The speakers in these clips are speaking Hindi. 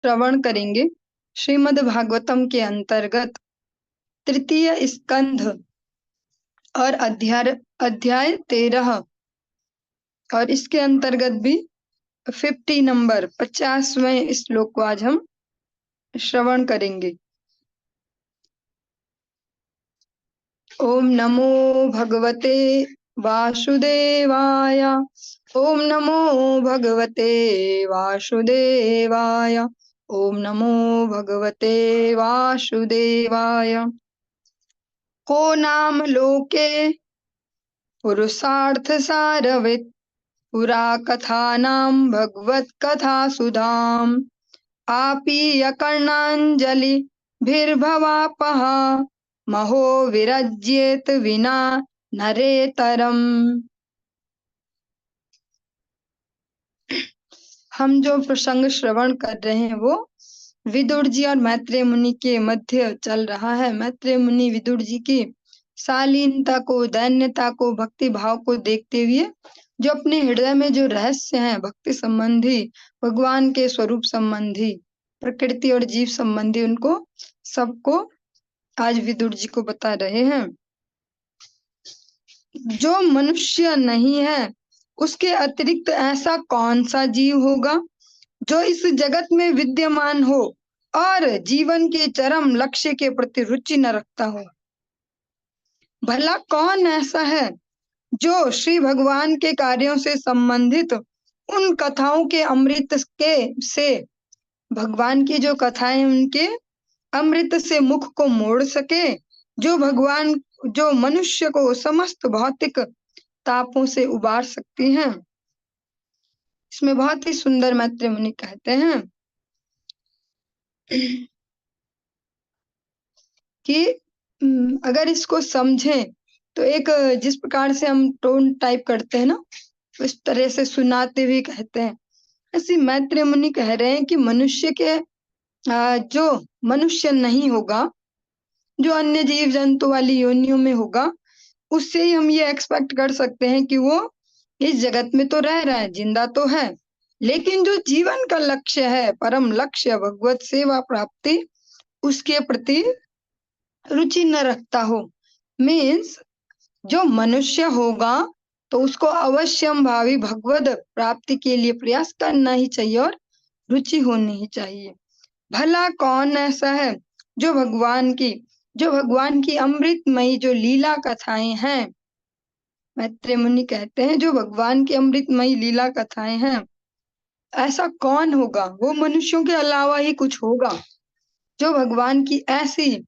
श्रवण करेंगे श्रीमद् भागवतम के अंतर्गत तृतीय स्कंध और अध्याय 13 और इसके अंतर्गत भी 50 नंबर 50वें श्लोक को आज हम श्रवण करेंगे। ओम नमो भगवते वासुदेवाय। ओम नमो भगवते वासुदेवाय। ओम नमो भगवते वासुदेवाय। को नाम लोके पुरुषार्थ सारवित् पुरा कथानां भगवत कथा सुधाम आपीय कर्णाञ्जलिभिर्भवापः महो विरज्येत विना नरेतरम। हम जो प्रसंग श्रवण कर रहे हैं वो विदुर जी और मैत्रेय मुनि के मध्य चल रहा है। मैत्रेय मुनि विदुर जी की शालीनता को, दैन्यता को, भक्ति भाव को देखते हुए जो अपने हृदय में जो रहस्य हैं भक्ति संबंधी, भगवान के स्वरूप संबंधी, प्रकृति और जीव संबंधी, उनको सबको आज विदुर जी को बता रहे हैं। जो मनुष्य नहीं है उसके अतिरिक्त ऐसा कौन सा जीव होगा जो इस जगत में विद्यमान हो और जीवन के चरम लक्ष्य के प्रति रुचि न रखता हो। भला कौन ऐसा है जो श्री भगवान के कार्यों से संबंधित उन कथाओं के अमृत के से, भगवान की जो कथाएं उनके अमृत से मुख को मोड़ सके, जो मनुष्य को समस्त भौतिक तापों से उबार सकती हैं। इसमें बहुत ही सुंदर मैत्रेय मुनि कहते हैं कि अगर इसको समझें तो एक जिस प्रकार से हम टोन टाइप करते हैं ना, उस तरह से सुनाते हुए कहते हैं। ऐसी मैत्रेय मुनि कह रहे हैं कि मनुष्य के जो मनुष्य नहीं होगा, जो अन्य जीव जंतु वाली योनियों में होगा, उससे ही हम ये एक्सपेक्ट कर सकते हैं कि वो इस जगत में तो रह रहा है, जिंदा तो है, लेकिन जो जीवन का लक्ष्य है, परम लक्ष्य भगवत सेवा प्राप्ति, उसके प्रति रुचि न रखता हो। मीन्स जो मनुष्य होगा तो उसको अवश्यम भावी भगवद प्राप्ति के लिए प्रयास करना ही चाहिए और रुचि होनी ही चाहिए। भला कौन ऐसा है जो भगवान की अमृतमयी जो लीला कथाएं हैं, मैत्रेय मुनि कहते हैं जो भगवान की अमृतमयी लीला कथाएं हैं, ऐसा कौन होगा, वो मनुष्यों के अलावा ही कुछ होगा जो भगवान की ऐसी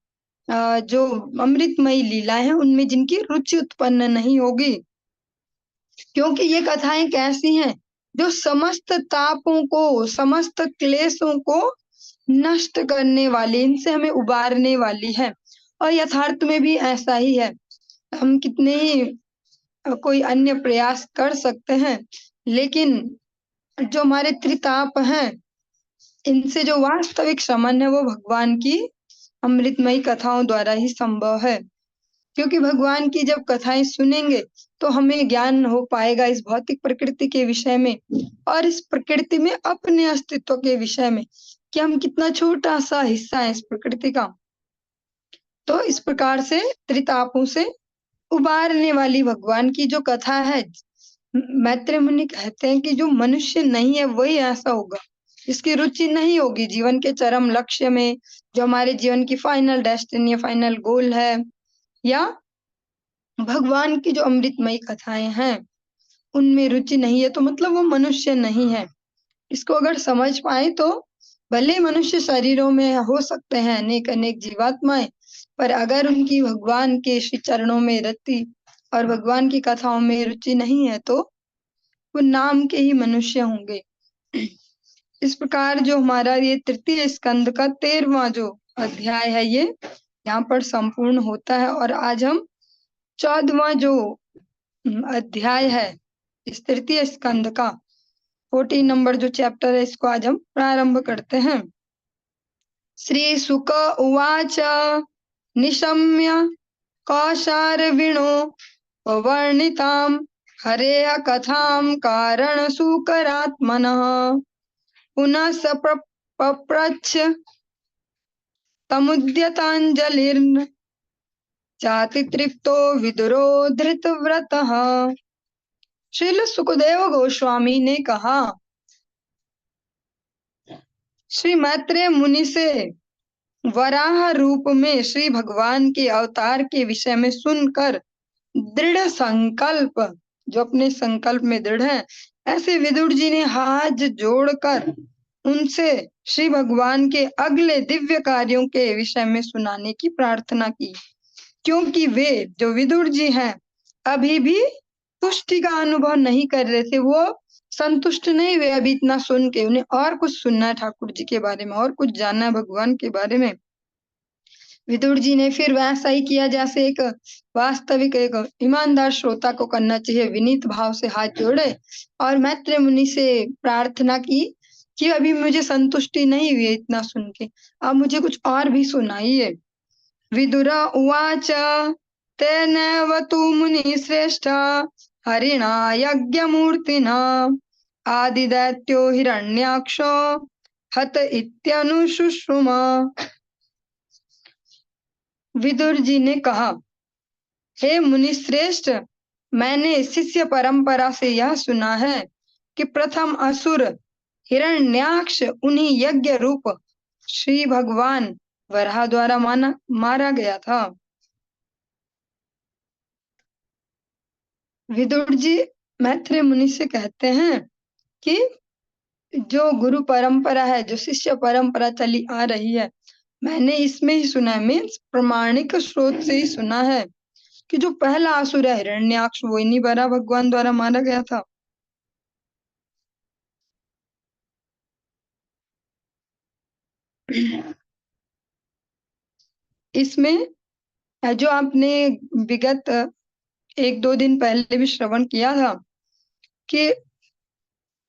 जो अमृतमयी लीला है उनमें जिनकी रुचि उत्पन्न नहीं होगी। क्योंकि ये कथाएं कैसी हैं जो समस्त तापों को, समस्त क्लेशों को नष्ट करने वाली, इनसे हमें उबारने वाली है। और यथार्थ में भी ऐसा ही है। हम कितने ही कोई अन्य प्रयास कर सकते हैं, लेकिन जो हमारे त्रिताप हैं, इनसे जो वास्तविक शमन है वो भगवान की अमृतमयी कथाओं द्वारा ही संभव है। क्योंकि भगवान की जब कथाएं सुनेंगे तो हमें ज्ञान हो पाएगा इस भौतिक प्रकृति के विषय में और इस प्रकृति में अपने अस्तित्व के विषय में कि हम कितना छोटा सा हिस्सा है इस प्रकृति का। तो इस प्रकार से त्रितापों से उबारने वाली भगवान की जो कथा है, मैत्रेय मुनि कहते हैं कि जो मनुष्य नहीं है वही ऐसा होगा जिसकी रुचि नहीं होगी जीवन के चरम लक्ष्य में, जो हमारे जीवन की फाइनल डेस्टिनी है, फाइनल गोल है, या भगवान की जो अमृतमयी कथाएं हैं उनमें रुचि नहीं है, तो मतलब वो मनुष्य नहीं है। इसको अगर समझ पाए तो भले मनुष्य शरीरों में हो सकते हैं अनेक अनेक जीवात्माएं, पर अगर उनकी भगवान के श्री चरणों में रति और भगवान की कथाओं में रुचि नहीं है तो वो नाम के ही मनुष्य होंगे। इस प्रकार जो हमारा ये तृतीय स्कंद का 13वां जो अध्याय है ये यहाँ पर संपूर्ण होता है। और आज हम 14वां जो अध्याय है इस तृतीय स्कंद का 14 नंबर जो चैप्टर है, इसको आज हम प्रारंभ करते हैं। श्री शुक उवाच निशम्य कौशारविणो वर्णितां हरेः कथां कारण सूकरात्मनः पुनः स पप्रच्छ तमुद्यतांजलिर्न चाति तृप्तो विदुरो धृतव्रतः। श्रील सुखदेव गोस्वामी ने कहा, श्री मैत्रेय मुनि से वराह रूप में श्री भगवान के अवतार के विषय में सुनकर दृढ़ संकल्प, जो अपने संकल्प में दृढ़ है, ऐसे विदुर जी ने हाथ जोड़कर उनसे श्री भगवान के अगले दिव्य कार्यों के विषय में सुनाने की प्रार्थना की, क्योंकि वे जो विदुर जी हैं अभी भी तुष्टि का अनुभव नहीं कर रहे थे। वो संतुष्ट नहीं हुए अभी इतना सुन के, उन्हें और कुछ सुनना है ठाकुर जी के बारे में, और कुछ जानना है भगवान के बारे में। विदुर जी ने फिर वैसा ही किया जैसे एक वास्तविक एक ईमानदार श्रोता को करना चाहिए, विनीत भाव से हाथ जोड़े और मैत्रेय मुनि से प्रार्थना की कि अभी मुझे संतुष्टि नहीं हुई इतना सुन के, अब मुझे कुछ और भी सुनाइए। विदुर उवाच तेनैव तु मुनि श्रेष्ठ हरिणा यज्ञमूर्तिना आदिदैत्यो हिरण्याक्षो हत इत्यनुशुश्रुम। विदुर जी ने कहा, हे मुनि श्रेष्ठ, मैंने शिष्य परंपरा से यह सुना है कि प्रथम असुर हिरण्याक्ष उन्हीं यज्ञ रूप श्री भगवान वराह द्वारा मारा गया था। विदुर जी मैत्रेय मुनि से कहते हैं कि जो गुरु परंपरा है, जो शिष्य परंपरा चली आ रही है, मैंने इसमें ही सुना है, मीन्स प्रमाणिक स्रोत से ही सुना है कि जो पहला असुर है हिरण्याक्ष, वो इन्हीं वराह भगवान द्वारा मारा गया था। इसमें जो आपने विगत 1-2 दिन पहले भी श्रवण किया था कि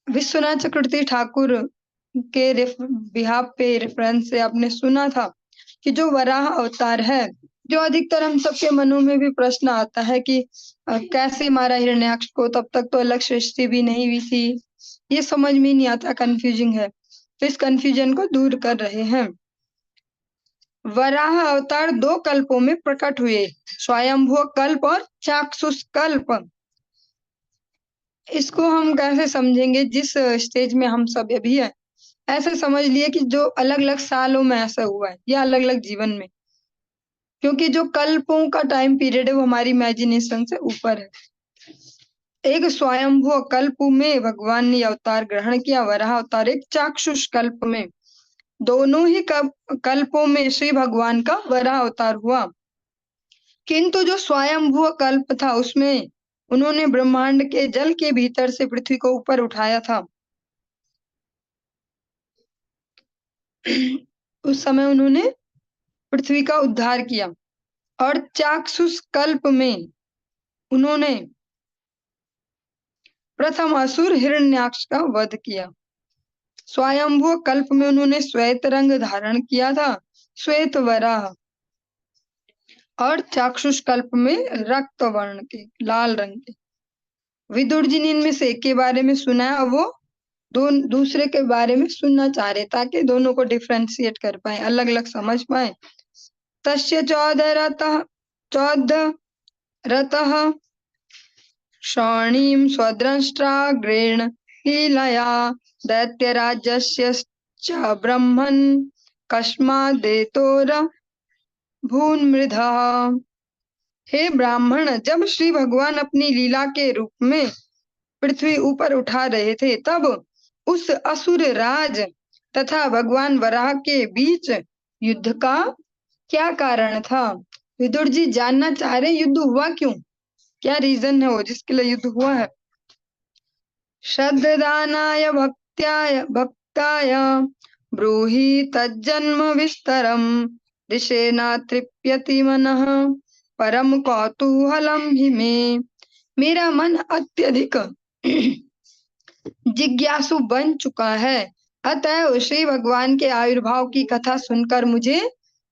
विश्वनाथ चक्रवर्ती ठाकुर के बिहाफ पे रेफरेंस से आपने सुना था कि जो वराह अवतार है, जो अधिकतर हम सबके मनों में भी प्रश्न आता है कि कैसे मारा हिरण्याक्ष को, तब तक तो अलग सृष्टि भी नहीं हुई थी, ये समझ में नहीं आता, कंफ्यूजिंग है, तो इस कंफ्यूजन को दूर कर रहे हैं। वराह अवतार 2 कल्पों में प्रकट हुए, स्वयंभुव कल्प और चाक्षुष कल्प। इसको हम कैसे समझेंगे, जिस स्टेज में हम सब अभी है, ऐसे समझ लिए कि जो अलग अलग सालों में ऐसा हुआ है या अलग अलग जीवन में, क्योंकि जो कल्पों का टाइम पीरियड है वो हमारी इमेजिनेशन से ऊपर है। एक स्वयंभुव कल्प में भगवान ने अवतार ग्रहण किया, वराह अवतार एक चाक्षुष कल्प में, दोनों ही कल्पों में श्री भगवान का वराह अवतार हुआ। किंतु जो स्वयंभुव कल्प था उसमें उन्होंने ब्रह्मांड के जल के भीतर से पृथ्वी को ऊपर उठाया था। उस समय उन्होंने पृथ्वी का उद्धार किया। और चाक्षुष कल्प में उन्होंने प्रथम असुर हिरण्याक्ष का वध किया। स्वयंभुव कल्प में उन्होंने श्वेत रंग धारण किया था, श्वेत वराह, और चाक्षुष कल्प में रक्त वर्ण के, लाल रंग के। विदुर जी ने इनमें से एक के बारे में सुना है और वो दूसरे के बारे में सुनना चाह रहे, ताकि दोनों को डिफ्रेंशिएट कर पाए, अलग अलग समझ पाए। तस्य चौदह रतः श्रोणीं स्वद्रष्टाग्रेण लीलया दैत्यराज्यस्य च ब्रह्मन् कस्मादेतोर भून्मृधः। हे ब्राह्मण, जब श्री भगवान अपनी लीला के रूप में पृथ्वी ऊपर उठा रहे थे, तब उस असुर राज तथा भगवान वराह के बीच युद्ध का क्या कारण था? विदुर जी जानना चाह रहे युद्ध हुआ क्यों, क्या रीजन है वो जिसके लिए युद्ध हुआ है। श्रद्धानाय भक्ताय ब्रूहि तज्जन्म विस्तरम् ऋषेना तृप्यति मनः परम कौतूहलम हि मे। मेरा मन अत्यधिक जिज्ञासु बन चुका है, अतः श्री भगवान के आविर्भाव की कथा सुनकर मुझे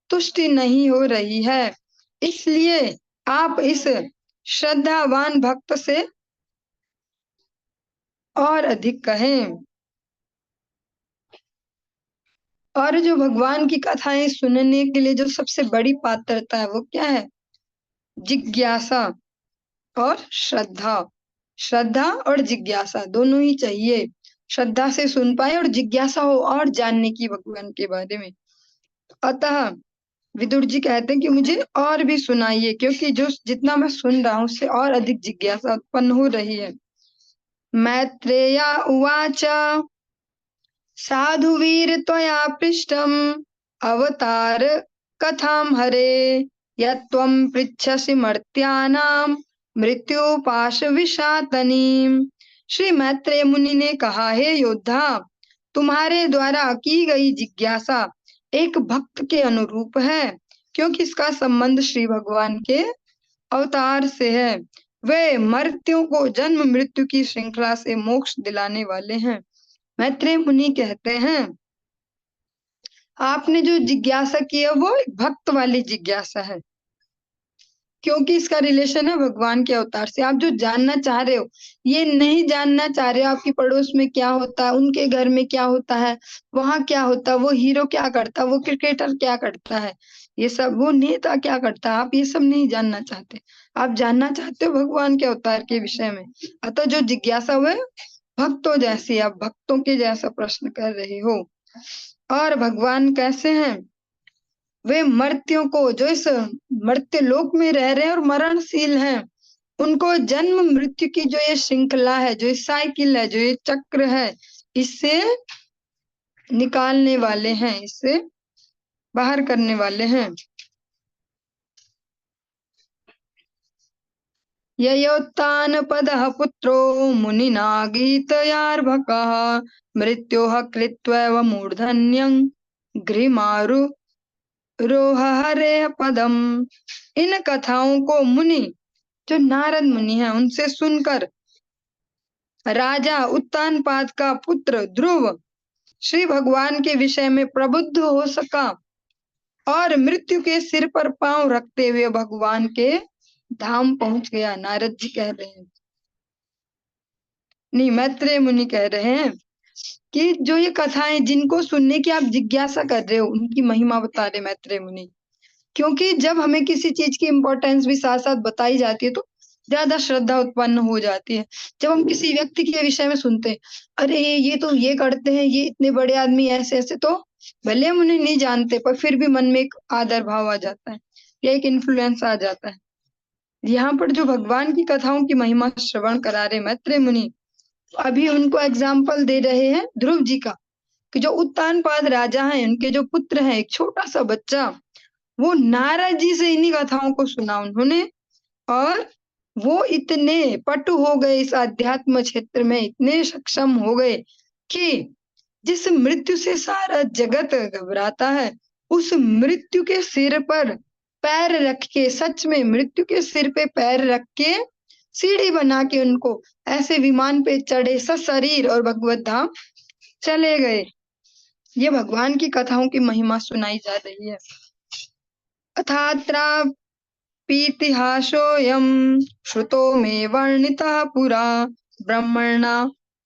तुष्टि नहीं हो रही है, इसलिए आप इस श्रद्धावान भक्त से और अधिक कहें। और जो भगवान की कथाएं सुनने के लिए जो सबसे बड़ी पात्रता है वो क्या है? जिज्ञासा और श्रद्धा। श्रद्धा और जिज्ञासा दोनों ही चाहिए। श्रद्धा से सुन पाए और जिज्ञासा हो और जानने की भगवान के बारे में। अतः विदुर जी कहते हैं कि मुझे और भी सुनाइए, क्योंकि जो जितना मैं सुन रहा हूँ उससे और अधिक जिज्ञासा उत्पन्न हो रही है। मैत्रेया उवाच साधुवीर त्वया पृष्टम् अवतार कथां हरे यत्त्वं पृच्छसि मर्त्यानां मृत्युपाश विषातनीम। श्री मैत्रेय मुनि ने कहा, हे योद्धा, तुम्हारे द्वारा की गई जिज्ञासा एक भक्त के अनुरूप है, क्योंकि इसका संबंध श्री भगवान के अवतार से है। वे मर्त्यों को जन्म मृत्यु की श्रृंखला से मोक्ष दिलाने वाले हैं। मैत्रेय मुनि कहते हैं, आपने जो जिज्ञासा की है वो एक भक्त वाली जिज्ञासा है, क्योंकि इसका रिलेशन है भगवान के अवतार से। आप जो जानना चाह रहे हो, ये नहीं जानना चाह रहे हो आपकी पड़ोस में क्या होता है, उनके घर में क्या होता है, वहां क्या होता है, वो हीरो क्या करता है, वो क्रिकेटर क्या करता है, ये सब, वो नेता क्या करता है, आप ये सब नहीं जानना चाहते। आप जानना चाहते हो भगवान के अवतार के विषय में। अतः जो जिज्ञासा हुए भक्तों जैसी, आप भक्तों के जैसा प्रश्न कर रहे हो। और भगवान कैसे हैं? वे मर्त्यों को, जो इस मर्त्य लोक में रह रहे हैं और मरणशील हैं, उनको जन्म मृत्यु की जो ये श्रृंखला है, जो ये साइकिल है, जो ये चक्र है, इससे निकालने वाले हैं, इससे बाहर करने वाले हैं। ययोत्तानपदः पुत्रो मुनिना गीतयार्भकः मृत्योः कृत्वैव मूर्धन्यं गृहीमारु रोहरे पदम। इन कथाओं को मुनि, जो नारद मुनि हैं, उनसे सुनकर राजा उत्तानपाद का पुत्र ध्रुव श्री भगवान के विषय में प्रबुद्ध हो सका और मृत्यु के सिर पर पांव रखते हुए भगवान के धाम पहुंच गया। नारद जी कह रहे हैं, नहीं, मैत्रेय मुनि कह रहे हैं कि जो ये कथाएं जिनको सुनने की आप जिज्ञासा कर रहे हो, उनकी महिमा बता रहे मैत्रेय मुनि। क्योंकि जब हमें किसी चीज की इम्पोर्टेंस भी साथ साथ बताई जाती है तो ज्यादा श्रद्धा उत्पन्न हो जाती है। जब हम किसी व्यक्ति के विषय में सुनते हैं, अरे ये तो ये करते हैं, ये इतने बड़े आदमी ऐसे ऐसे, तो भले हम उन्हें नहीं जानते पर फिर भी मन में एक आदर भाव आ जाता है या एक इन्फ्लुएंस आ जाता है। यहाँ पर जो भगवान की कथाओं की महिमा श्रवण करा रहे मैत्रेय मुनि, अभी उनको एग्जाम्पल दे रहे हैं ध्रुव जी का, कि जो उत्तानपाद राजा हैं, उनके जो पुत्र हैं, एक छोटा सा बच्चा, वो नारद जी से इन्हीं कथाओं को सुना उन्होंने, और वो इतने पटु हो गए इस आध्यात्म क्षेत्र में, इतने सक्षम हो गए कि जिस मृत्यु से सारा जगत घबराता है, उस मृत्यु के सिर पर पैर रख के, सच में मृत्यु के सिर पे पैर रख के सीढ़ी बना के उनको ऐसे विमान पे चढ़े सशरीर और भगवत धाम चले गए। ये भगवान की कथाओं की महिमा सुनाई जा रही है। अथात्रापीतिहासोऽयं श्रुतो मे वर्णितः पुरा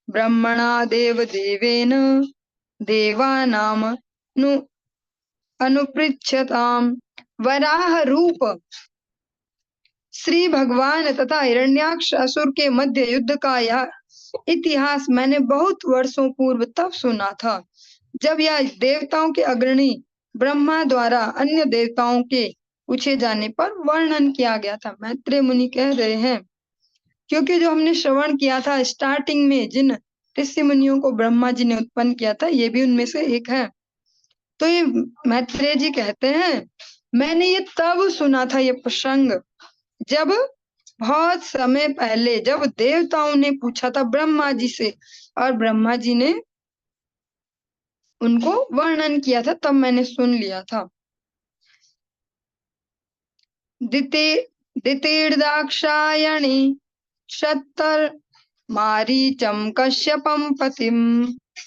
ब्रह्मणा देवदेवेन देवानां अनुपृच्छताम्। वराह रूप श्री भगवान तथा हिरण्याक्ष असुर के मध्य युद्ध का यह इतिहास मैंने बहुत वर्षों पूर्व तब सुना था, जब यह देवताओं के अग्रणी ब्रह्मा द्वारा अन्य देवताओं के पूछे जाने पर वर्णन किया गया था। मैत्रेय मुनि कह रहे हैं, क्योंकि जो हमने श्रवण किया था स्टार्टिंग में, जिन ऋषि मुनियों को ब्रह्मा जी ने उत्पन्न किया था, ये भी उनमें से एक है। तो ये मैत्रेय जी कहते हैं, मैंने ये तब सुना था ये प्रसंग, जब बहुत समय पहले, जब देवताओं ने पूछा था ब्रह्मा जी से और ब्रह्मा जी ने उनको वर्णन किया था, तब मैंने सुन लिया था। दितिर्दाक्षायणी शतर मारीचम कश्यपम पतिम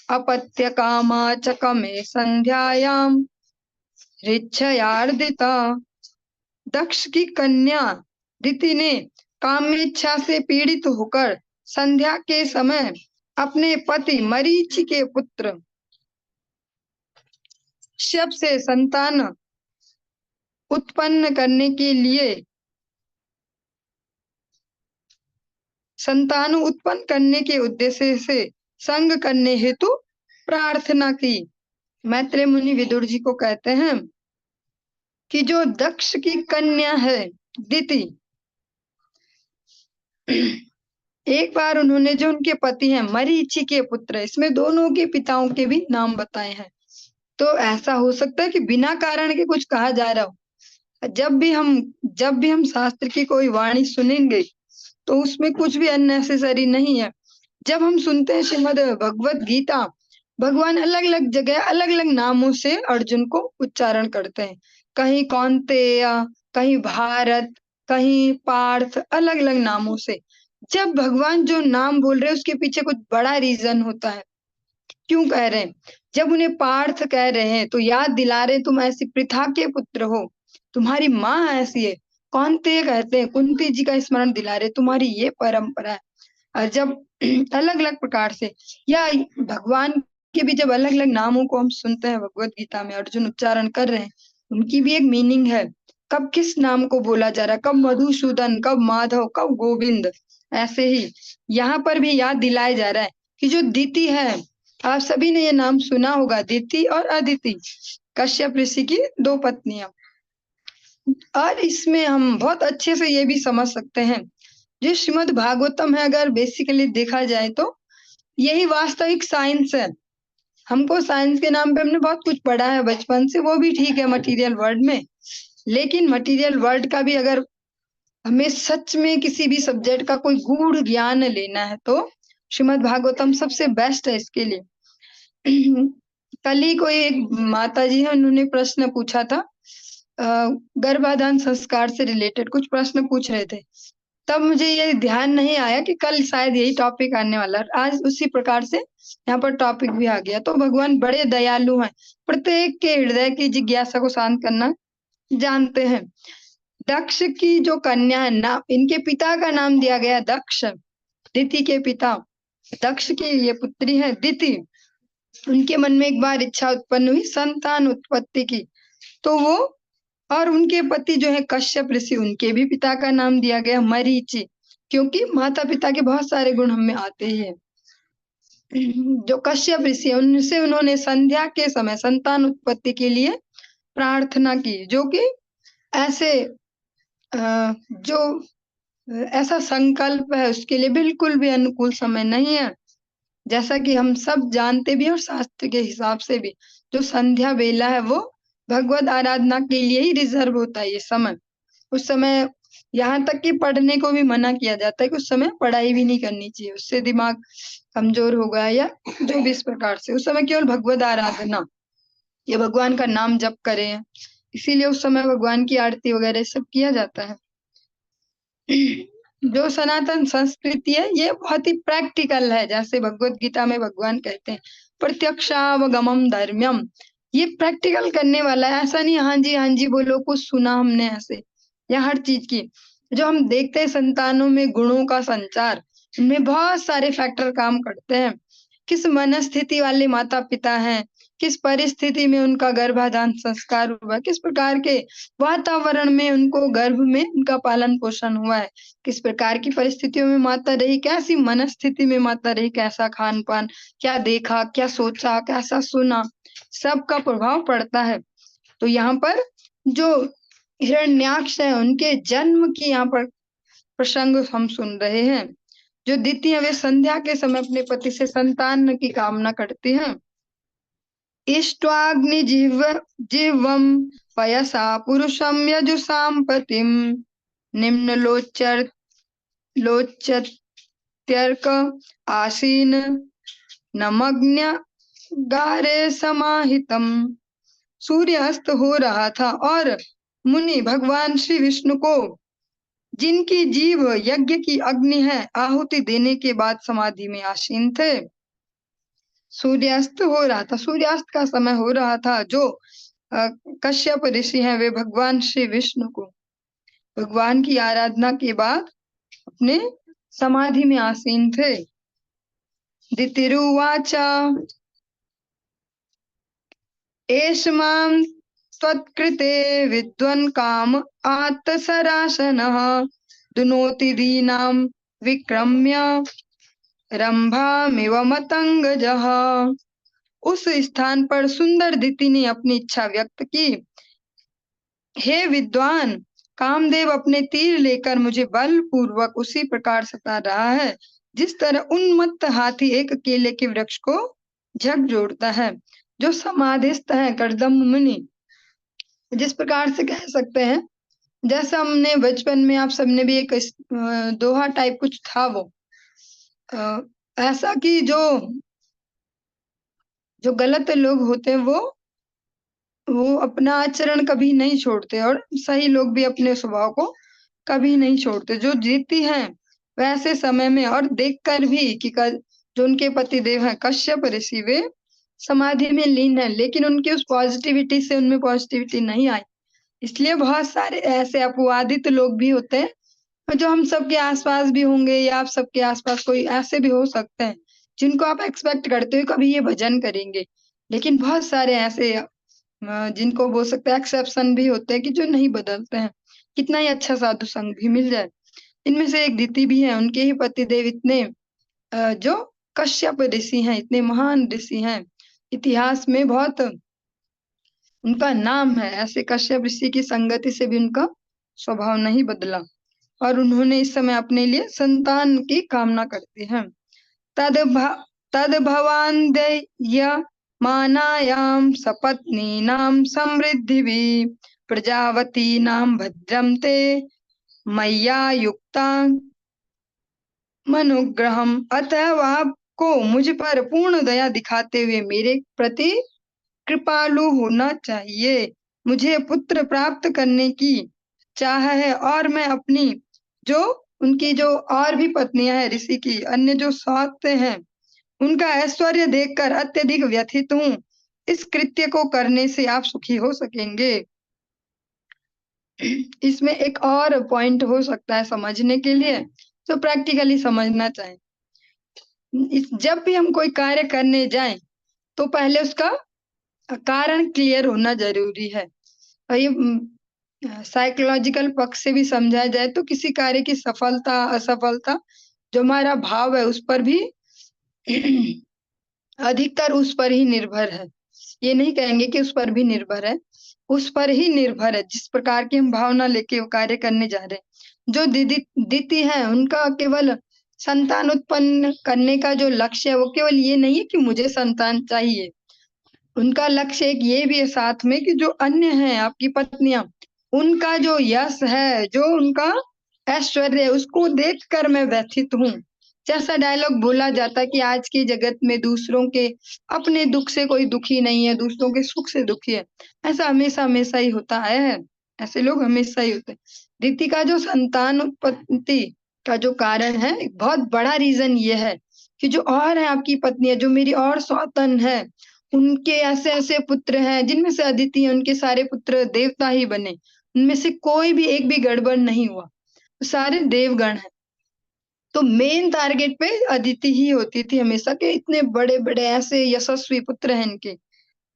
अपत्य कामा चकमे संध्यायाम ऋच्छयार्दिता। दक्ष की कन्या दिति ने कामेच्छा से पीड़ित होकर संध्या के समय अपने पति मरीचि के पुत्र कश्यप से उत्पन्न करने के लिए संतान उत्पन्न करने के उद्देश्य से संग करने हेतु प्रार्थना की। मैत्रेय मुनि विदुर जी को कहते हैं कि जो दक्ष की कन्या है दिति, एक बार उन्होंने जो उनके पति हैं मरीचि के पुत्र, इसमें दोनों के पिताओं के भी नाम बताए हैं। तो ऐसा हो सकता है कि बिना कारण के कुछ कहा जा रहा हो। जब भी हम शास्त्र की कोई वाणी सुनेंगे तो उसमें कुछ भी अननेसेसरी नहीं है। जब हम सुनते हैं श्रीमद् भगवत गीता, भगवान अलग अलग जगह अलग अलग नामों से अर्जुन को उच्चारण करते हैं। कहीं कौन्तेय, कहीं भारत, कहीं पार्थ, अलग अलग नामों से। जब भगवान जो नाम बोल रहे हैं उसके पीछे कुछ बड़ा रीजन होता है, क्यों कह रहे हैं। जब उन्हें पार्थ कह रहे हैं तो याद दिला रहे तुम ऐसी पृथा के पुत्र हो, तुम्हारी माँ ऐसी है। कौन्तेय कहते हैं कुंती जी का स्मरण दिला रहे तुम्हारी ये परंपरा है। और जब अलग अलग प्रकार से या भगवान के भी जब अलग अलग नामों को हम सुनते हैं भगवत गीता में अर्जुन उच्चारण कर रहे हैं, उनकी भी एक मीनिंग है। कब किस नाम को बोला जा रहा है, कब मधुसूदन, कब माधव, कब गोविंद। ऐसे ही यहाँ पर भी याद दिलाया जा रहा है कि जो दिति है, आप सभी ने ये नाम सुना होगा, दिति और अदिति, कश्यप ऋषि की दो पत्नियां। और इसमें हम बहुत अच्छे से ये भी समझ सकते हैं, जो श्रीमद् भागवतम है अगर बेसिकली देखा जाए तो यही वास्तविक साइंस है। हमको साइंस के नाम पे हमने बहुत कुछ पढ़ा है बचपन से, वो भी ठीक है मटेरियल वर्ल्ड में, लेकिन मटेरियल वर्ल्ड का भी अगर हमें सच में किसी भी सब्जेक्ट का कोई गूढ़ ज्ञान लेना है तो श्रीमद् भागवतम सबसे बेस्ट है इसके लिए। कल ही कोई एक माता जी है, उन्होंने प्रश्न पूछा था, गर्भाधान संस्कार से रिलेटेड कुछ प्रश्न पूछ रहे थे। तब मुझे ये ध्यान नहीं आया कि कल शायद यही टॉपिक आने वाला है। आज उसी प्रकार से यहाँ पर टॉपिक भी आ गया। तो भगवान बड़े दयालु हैं, प्रत्येक के हृदय की जिज्ञासा को शांत करना जानते हैं। दक्ष की जो कन्या है, नाम इनके पिता का नाम दिया गया दक्ष, दिति के पिता दक्ष की ये पुत्री है दिति। उनके मन में एक बार इच्छा उत्पन्न हुई संतान उत्पत्ति की, तो वो और उनके पति जो है कश्यप ऋषि, उनके भी पिता का नाम दिया गया मरीचि, क्योंकि माता पिता के बहुत सारे गुण हमें आते ही हैं। जो कश्यप ऋषि है उनसे उन्होंने संध्या के समय संतान उत्पत्ति के लिए प्रार्थना की, जो कि ऐसे जो ऐसा संकल्प है उसके लिए बिल्कुल भी अनुकूल समय नहीं है। जैसा कि हम सब जानते भी और शास्त्र के हिसाब से भी जो संध्या वेला है वो भगवत आराधना के लिए ही रिजर्व होता है। ये समय, उस समय यहाँ तक कि पढ़ने को भी मना किया जाता है कि उस समय पढ़ाई भी नहीं करनी चाहिए, उससे दिमाग कमजोर होगा या जो भी इस प्रकार से। उस समय केवल भगवत आराधना या भगवान का नाम जप करें, इसीलिए उस समय भगवान की आरती वगैरह सब किया जाता है। जो सनातन संस्कृति है ये बहुत ही प्रैक्टिकल है, जैसे भगवत गीता में भगवान कहते हैं प्रत्यक्षावगमम धर्म्यम, ये प्रैक्टिकल करने वाला है। ऐसा नहीं हाँ जी बोलो कुछ सुना हमने ऐसे, या हर चीज की जो हम देखते हैं संतानों में गुणों का संचार, इनमें बहुत सारे फैक्टर काम करते हैं। किस मनस्थिति वाले माता पिता हैं, किस परिस्थिति में उनका गर्भाधान संस्कार हुआ, किस प्रकार के वातावरण में उनको गर्भ में उनका पालन पोषण हुआ है, किस प्रकार की परिस्थितियों में माता रही, कैसी मनस्थिति में माता रही, कैसा खान पान, क्या देखा, क्या सोचा, कैसा सुना, सबका प्रभाव पड़ता है। तो यहाँ पर जो हिरण्याक्ष है उनके जन्म की यहाँ पर प्रसंग हम सुन रहे हैं। जो दिति है वे संध्या के समय अपने पति से संतान की कामना करती हैं। इष्ट्वाग्नि जिह्वम पयसा पुरुषम यजुषाम पतिम निम्न लोच्यत्यर्क आसीन नमग्न गारे समाहितम। सूर्य अस्त हो रहा था और मुनि भगवान श्री विष्णु को, जिनकी जीव यज्ञ की अग्नि है, आहुति देने के बाद समाधि में आसीन थे। सूर्यास्त हो रहा था, सूर्यास्त का समय हो रहा था। जो कश्यप ऋषि हैं वे भगवान श्री विष्णु को भगवान की आराधना के बाद अपने समाधि में आसीन थे। दितिरुवाचा एष मां त्वत्कृते विद्वन् काम आत्तसरासनः दुनोति दीनां विक्रम्य रंभामिव मतंगजः। उस स्थान पर सुंदर दिति ने अपनी इच्छा व्यक्त की। हे विद्वान, कामदेव अपने तीर लेकर मुझे बलपूर्वक उसी प्रकार सता रहा है जिस तरह उन्मत्त हाथी एक केले के वृक्ष को झकझोरता है। जो समाधिस्थ है कर्दम मुनि, जिस प्रकार से कह सकते हैं, जैसा हमने बचपन में आप सबने भी एक दोहा टाइप कुछ था वो, ऐसा कि जो जो गलत लोग होते हैं वो अपना आचरण कभी नहीं छोड़ते और सही लोग भी अपने स्वभाव को कभी नहीं छोड़ते। जो जीती हैं वैसे समय में और देखकर भी कि जो उनके पति देव हैं कश्यप ऋषि, वे समाधि में लीन है, लेकिन उनकी उस पॉजिटिविटी से उनमें पॉजिटिविटी नहीं आई। इसलिए बहुत सारे ऐसे अपवादित लोग भी होते हैं जो हम सबके आसपास भी होंगे, या आप सबके आसपास कोई ऐसे भी हो सकते हैं जिनको आप एक्सपेक्ट करते हो कभी ये भजन करेंगे, लेकिन बहुत सारे ऐसे जिनको बोल सकते हैं एक्सेप्शन भी होते हैं कि जो नहीं बदलते हैं, कितना ही अच्छा साधु संग भी मिल जाए। इनमें से एक दिति भी है, उनके ही पतिदेव इतने जो कश्यप ऋषि हैं, इतने महान ऋषि हैं, इतिहास में बहुत उनका नाम है। ऐसे कश्यप ऋषि की संगति से भी उनका स्वभाव नहीं बदला और उन्होंने इस समय अपने लिए संतान की कामना करते हैं। तद भवान् मानायां सपत्नीनां समृद्धिभिः प्रजावतीनां भद्रं ते मय्या युक्ता मनुग्रहम्। अतः आपको मुझ पर पूर्ण दया दिखाते हुए मेरे प्रति कृपालु होना चाहिए। मुझे पुत्र प्राप्त करने की चाह है और मैं अपनी जो उनकी जो और भी पत्नियां हैं ऋषि की, अन्य जो सौतें हैं, उनका ऐश्वर्य देखकर अत्यधिक व्यथित हूँ। इस कृत्य को करने से आप सुखी हो सकेंगे। इसमें एक और पॉइंट हो सकता है समझने के लिए, तो प्रैक्टिकली समझना चाहें। जब भी हम कोई कार्य करने जाएं तो पहले उसका कारण क्लियर होना जरूरी है। और ये साइकोलॉजिकल पक्ष से भी समझा जाए तो किसी कार्य की सफलता असफलता जो हमारा भाव है उस पर भी अधिकतर उस पर ही निर्भर है। ये नहीं कहेंगे कि उस पर भी निर्भर है, उस पर ही निर्भर है जिस प्रकार की हम भावना लेके वो कार्य करने जा रहे हैं। जो दीदी है उनका केवल संतान उत्पन्न करने का जो लक्ष्य है वो केवल ये नहीं है कि मुझे संतान चाहिए, उनका लक्ष्य एक ये भी है साथ में कि जो अन्य हैं आपकी पत्नियां, उनका जो यश है, जो उनका ऐश्वर्य है, उसको देखकर मैं व्यथित हूँ। जैसा डायलॉग बोला जाता है कि आज के जगत में दूसरों के अपने दुख से कोई दुखी नहीं है, दूसरों के सुख से दुखी है। ऐसा हमेशा हमेशा ही होता आया है, ऐसे लोग हमेशा ही होते हैं। दीति का जो संतान उत्पत्ति का जो कारण है, एक बहुत बड़ा रीजन ये है कि जो और है आपकी पत्नियां, जो मेरी और सौतन है, उनके ऐसे ऐसे पुत्र हैं जिनमें से अदिति है, उनके सारे पुत्र देवता ही बने, उनमें से कोई भी एक भी गड़बड़ नहीं हुआ, सारे देवगण हैं। तो मेन टारगेट पे अदिति ही होती थी हमेशा के, इतने बड़े बड़े ऐसे यशस्वी पुत्र हैं इनके।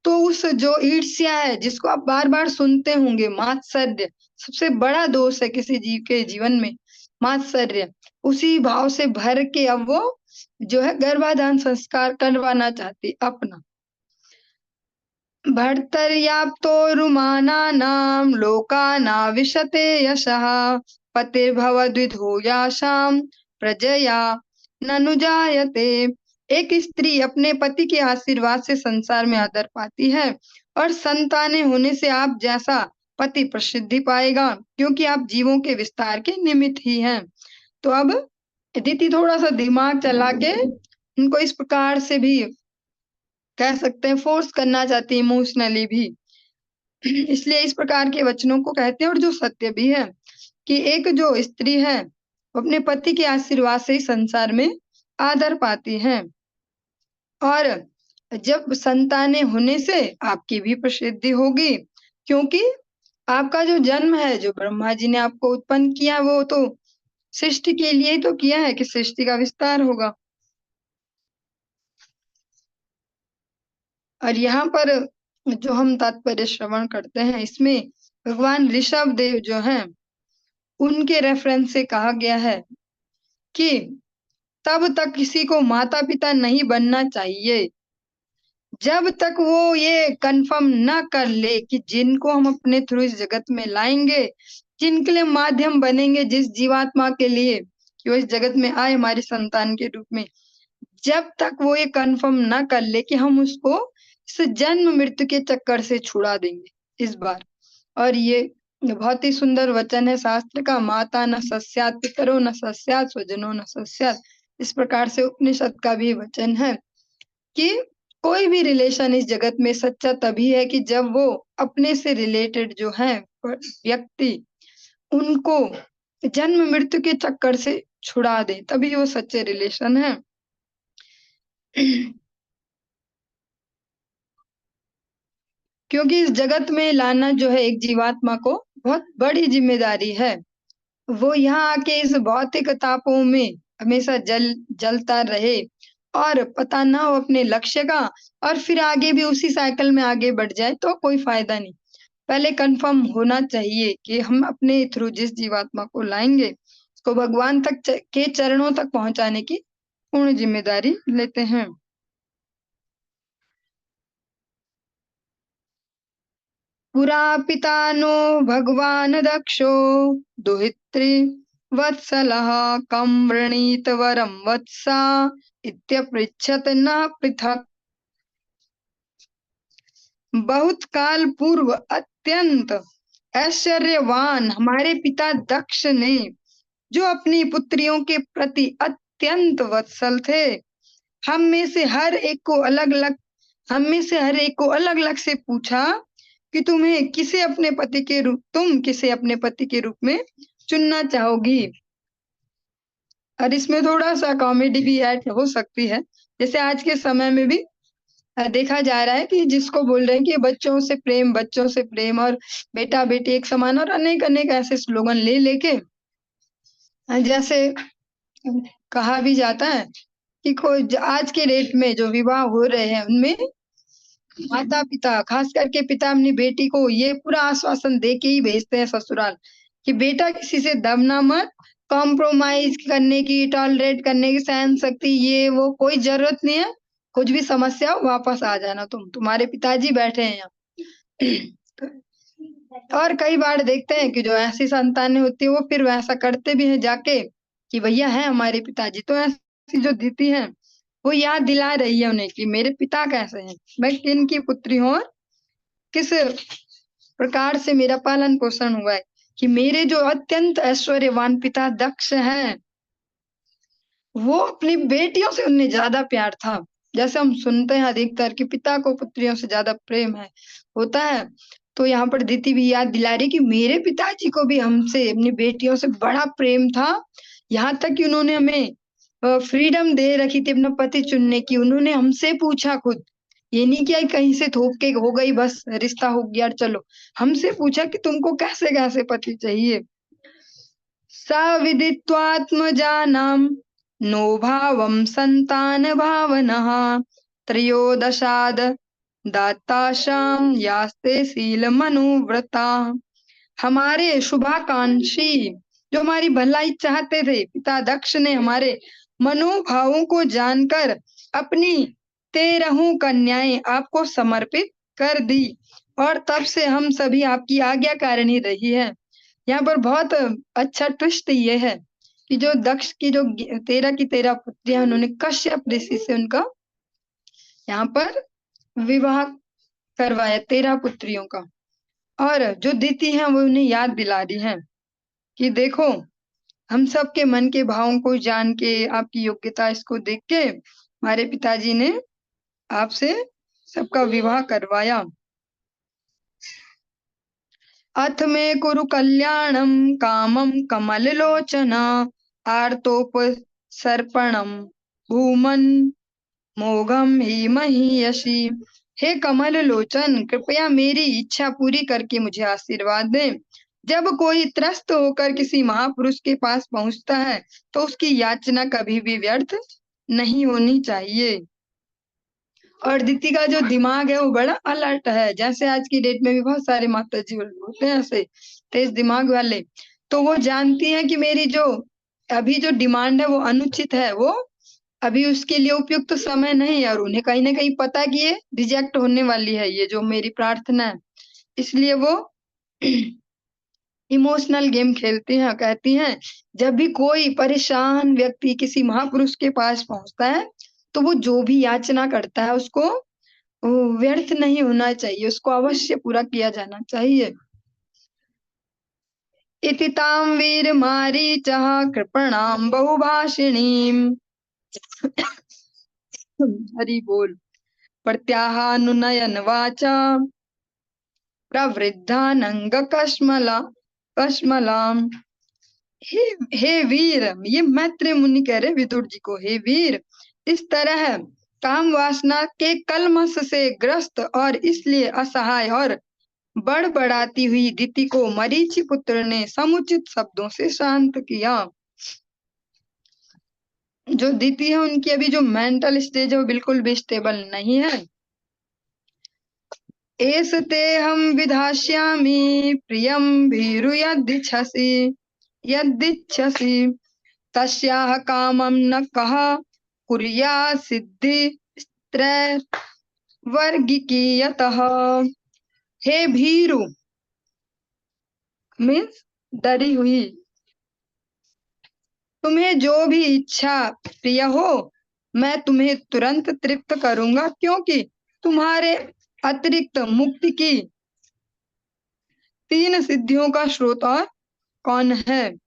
तो उस जो ईर्ष्या है जिसको आप बार बार सुनते होंगे, मात्सर्य सबसे बड़ा दोष है किसी जीव के जीवन में, मात्सर्य, उसी भाव से भर के अब वो जो है गर्भाधान संस्कार करवाना चाहती अपना। भर्तर्याप्तोरुमानानां लोकानाविशते यशः पतिर्भवद्विधो यासां प्रजया ननु जायते। एक स्त्री अपने पति के आशीर्वाद से संसार में आदर पाती है और संतानें होने से आप जैसा पति प्रसिद्धि पाएगा, क्योंकि आप जीवों के विस्तार के निमित्त ही हैं। तो अब अदिति थोड़ा सा दिमाग चला के उनको इस प्रकार से भी कह सकते हैं फोर्स करना चाहती है इमोशनली भी। इसलिए इस प्रकार के वचनों को कहते हैं, और जो सत्य भी है कि एक जो स्त्री है वो अपने पति के आशीर्वाद से ही संसार में आदर पाती है, और जब संतानें होने से आपकी भी प्रसिद्धि होगी, क्योंकि आपका जो जन्म है, जो ब्रह्मा जी ने आपको उत्पन्न किया, वो तो सृष्टि के लिए ही तो किया है कि सृष्टि का विस्तार होगा। और यहाँ पर जो हम तात्पर्य श्रवण करते हैं, इसमें भगवान ऋषभ देव जो हैं, उनके रेफरेंस से कहा गया है कि तब तक किसी को माता पिता नहीं बनना चाहिए जब तक वो ये कंफर्म ना कर ले कि जिनको हम अपने थ्रू इस जगत में लाएंगे, जिनके लिए माध्यम बनेंगे, जिस जीवात्मा के लिए कि वो इस जगत में आए हमारी संतान के रूप में, जब तक वो ये कंफर्म ना कर ले कि हम उसको इस जन्म मृत्यु के चक्कर से छुड़ा देंगे इस बार। और ये बहुत ही सुंदर वचन है शास्त्र का, माता न सस्यात् पितरो न सस्यात् स्वजनो न सस्यात्। इस प्रकार से उपनिषद का भी वचन है कि कोई भी रिलेशन इस जगत में सच्चा तभी है कि जब वो अपने से रिलेटेड जो है व्यक्ति, उनको जन्म मृत्यु के चक्कर से छुड़ा दे, तभी वो सच्चे रिलेशन है। क्योंकि इस जगत में लाना जो है एक जीवात्मा को बहुत बड़ी जिम्मेदारी है। वो यहाँ आके इस भौतिक तापों में हमेशा जलता रहे और पता ना हो अपने लक्ष्य का, और फिर आगे भी उसी साइकिल में आगे बढ़ जाए तो कोई फायदा नहीं। पहले कंफर्म होना चाहिए कि हम अपने थ्रू जिस जीवात्मा को लाएंगे उसको भगवान तक के चरणों तक पहुंचाने की पूर्ण जिम्मेदारी लेते हैं। पुरा पितानो भगवान दक्षो दुहित्री वत्सलः कं वृणीत वरं वत्सा इत्यपृच्छत न पृथक। बहुत काल पूर्व अत्यंत ऐश्वर्यवान हमारे पिता दक्ष ने, जो अपनी पुत्रियों के प्रति अत्यंत वत्सल थे, हम में से हर एक को अलग अलग हम में से हर एक को अलग अलग से पूछा कि तुम किसे अपने पति के रूप में चुनना चाहोगी। और इसमें थोड़ा सा कॉमेडी भी ऐड हो सकती है, जैसे आज के समय में भी देखा जा रहा है कि जिसको बोल रहे हैं कि बच्चों से प्रेम और बेटा बेटी एक समान, और अनेक अनेक ऐसे स्लोगन ले लेके जैसे कहा भी जाता है कि कोई आज के डेट में जो विवाह हो रहे हैं उनमें माता पिता, खास करके पिता, अपनी बेटी को ये पूरा आश्वासन दे के ही भेजते हैं ससुराल कि बेटा किसी से दबना मत, कॉम्प्रोमाइज करने की, टॉलरेट करने की सहन शक्ति ये वो कोई जरूरत नहीं है, कुछ भी समस्या हो वापस आ जाना, तुम्हारे पिताजी बैठे हैं यहाँ। और कई बार देखते हैं कि जो ऐसी संतानें होती है वो फिर वैसा करते भी हैं जाके कि भैया है हमारे पिताजी, तो ऐसी जो दीदी हैं वो याद दिला रही है उन्हें कि मेरे पिता कैसे हैं, मैं किन की पुत्री हूँ और किस प्रकार से मेरा पालन पोषण हुआ है, कि मेरे जो अत्यंत ऐश्वर्यवान पिता दक्ष हैं, वो अपनी बेटियों से उन्हें ज्यादा प्यार था। जैसे हम सुनते हैं अधिकतर कि पिता को पुत्रियों से ज्यादा प्रेम है होता है, तो यहाँ पर दीदी भी याद दिला रही कि मेरे पिताजी को भी हमसे, अपनी बेटियों से बड़ा प्रेम था। यहाँ तक कि उन्होंने हमें फ्रीडम दे रखी थी अपना पति चुनने की, उन्होंने हमसे पूछा खुद, ये नहीं किया कहीं से थोप के हो गई बस रिश्ता हो गया चलो, हमसे पूछा कि तुमको कैसे कैसे पति चाहिए। सविदित्वात्मजानां नो भावं संतान भावनः त्रयोदशाद दाताशां यास्ते शील मनुव्रता। हमारे शुभाकांक्षी, जो हमारी भलाई चाहते थे, पिता दक्ष ने हमारे मनोभावों को जानकर अपनी 13 कन्याएं आपको समर्पित कर दी, और तब से हम सभी आपकी आज्ञाकारिणी रही है। यहाँ पर बहुत अच्छा ट्विस्ट ये है कि जो दक्ष की जो 13 की 13 पुत्रियां, उन्होंने कश्यप ऋषि से उनका यहाँ पर विवाह करवाया 13 पुत्रियों का। और जो दीति हैं वो उन्हें याद दिला रही हैं कि देखो, हम सबके मन के भावों को जान के, आपकी योग्यता इसको देख के हमारे पिताजी ने आपसे सबका विवाह करवाया। अथ में कुरु कल्याणम कामम कमल लोचना आर्तोप सर्पणम भूमन मोघम ही महीयसी। हे कमल लोचन, कृपया मेरी इच्छा पूरी करके मुझे आशीर्वाद दें। जब कोई त्रस्त होकर किसी महापुरुष के पास पहुंचता है तो उसकी याचना कभी भी व्यर्थ नहीं होनी चाहिए। और दीति का जो दिमाग है वो बड़ा अलर्ट है, जैसे आज की डेट में भी बहुत सारे माता जी होते हैं ऐसे तेज दिमाग वाले। तो वो जानती है कि मेरी जो अभी जो डिमांड है वो अनुचित है, वो अभी उसके लिए उपयुक्त समय नहीं है, और उन्हें कहीं ना कहीं पता है कि ये रिजेक्ट होने वाली है ये जो मेरी प्रार्थना है। इसलिए वो इमोशनल गेम खेलती हैं, कहती हैं जब भी कोई परेशान व्यक्ति किसी महापुरुष के पास पहुंचता है तो वो जो भी याचना करता है उसको वो व्यर्थ नहीं होना चाहिए, उसको अवश्य पूरा किया जाना चाहिए। इति तां वीर मारीचः कृपणां बहुभाषिणीम्। हरि बोल। प्रत्याहानुनयन वाचा प्रवृद्धानंग कश्मला कश्मलाम। हे हे वीर, ये मैत्रेय मुनि कह रहे विदुर जी को, हे वीर, इस तरह काम वासना के कलमश से ग्रस्त और इसलिए असहाय और बड़बड़ाती हुई दिति को मरीचि पुत्र ने समुचित शब्दों से शांत किया। जो दिति है उनकी अभी जो मेंटल स्टेज है वो बिल्कुल भी स्टेबल नहीं है। एषते हम विधास्यामि प्रियं भीरु यदिच्छसि तस्याः कामं न कः कुर्यात् सिद्धिस्त्रैवर्गिकीयतः। हे भीरु मीन्स डरी हुई, तुम्हें जो भी इच्छा प्रिय हो मैं तुम्हें तुरंत तृप्त करूंगा, क्योंकि तुम्हारे अतिरिक्त मुक्ति की 3 सिद्धियों का स्रोत और कौन है।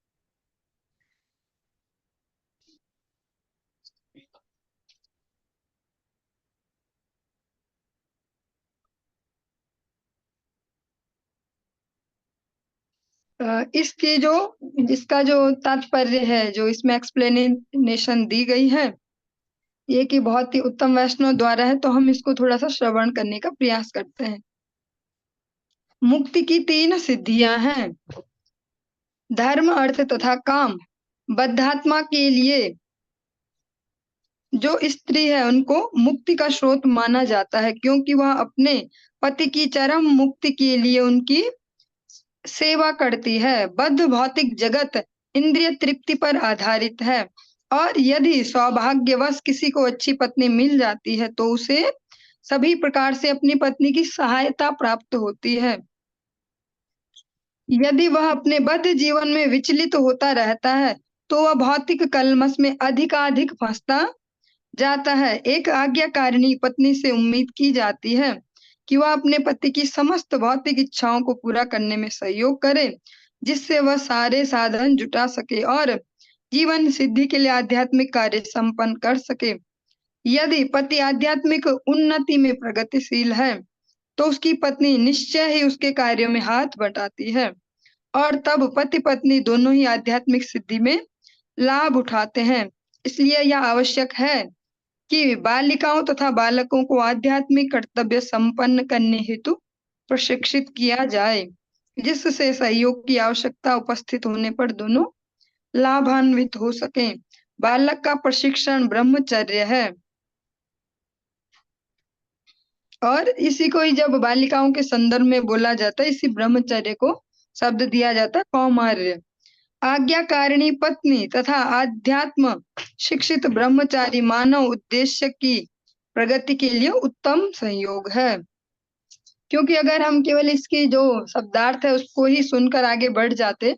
इसकी जो इसका जो तात्पर्य है जो इसमें एक्सप्लेनेशन दी गई है ये कि बहुत ही उत्तम वैष्णव द्वारा है, तो हम इसको थोड़ा सा श्रवण करने का प्रयास करते हैं। मुक्ति की 3 सिद्धियां हैं, धर्म अर्थ तथा काम। बद्धात्मा के लिए जो स्त्री है उनको मुक्ति का स्रोत माना जाता है, क्योंकि वह अपने पति की चरम मुक्ति के लिए उनकी सेवा करती है। बद्ध भौतिक जगत इंद्रिय तृप्ति पर आधारित है, और यदि सौभाग्यवश किसी को अच्छी पत्नी मिल जाती है तो उसे सभी प्रकार से अपनी पत्नी की सहायता प्राप्त होती है। यदि वह अपने बद्ध जीवन में विचलित होता रहता है तो वह भौतिक कलमश में अधिकाधिक फंसता जाता है। एक आज्ञाकारिणी पत्नी से उम्मीद की जाती है कि वह अपने पति की समस्त भौतिक इच्छाओं को पूरा करने में सहयोग करे, जिससे वह सारे साधन जुटा सके और जीवन सिद्धि के लिए आध्यात्मिक कार्य संपन्न कर सके। यदि पति आध्यात्मिक उन्नति में प्रगतिशील है तो उसकी पत्नी निश्चय ही उसके कार्यों में हाथ बटाती है, और तब पति पत्नी दोनों ही आध्यात्मिक सिद्धि में लाभ उठाते हैं। इसलिए यह आवश्यक है कि बालिकाओं तथा बालकों को आध्यात्मिक कर्तव्य संपन्न करने हेतु प्रशिक्षित किया जाए, जिससे सहयोग की आवश्यकता उपस्थित होने पर दोनों लाभान्वित हो सकें। बालक का प्रशिक्षण ब्रह्मचर्य है, और इसी को ही जब बालिकाओं के संदर्भ में बोला जाता है इसी ब्रह्मचर्य को शब्द दिया जाता है कौमार्य। आज्ञाकारिणी पत्नी तथा आध्यात्म शिक्षित ब्रह्मचारी मानव उद्देश्य की प्रगति के लिए उत्तम संयोग है। क्योंकि अगर हम केवल इसकी जो शब्दार्थ है उसको ही सुनकर आगे बढ़ जाते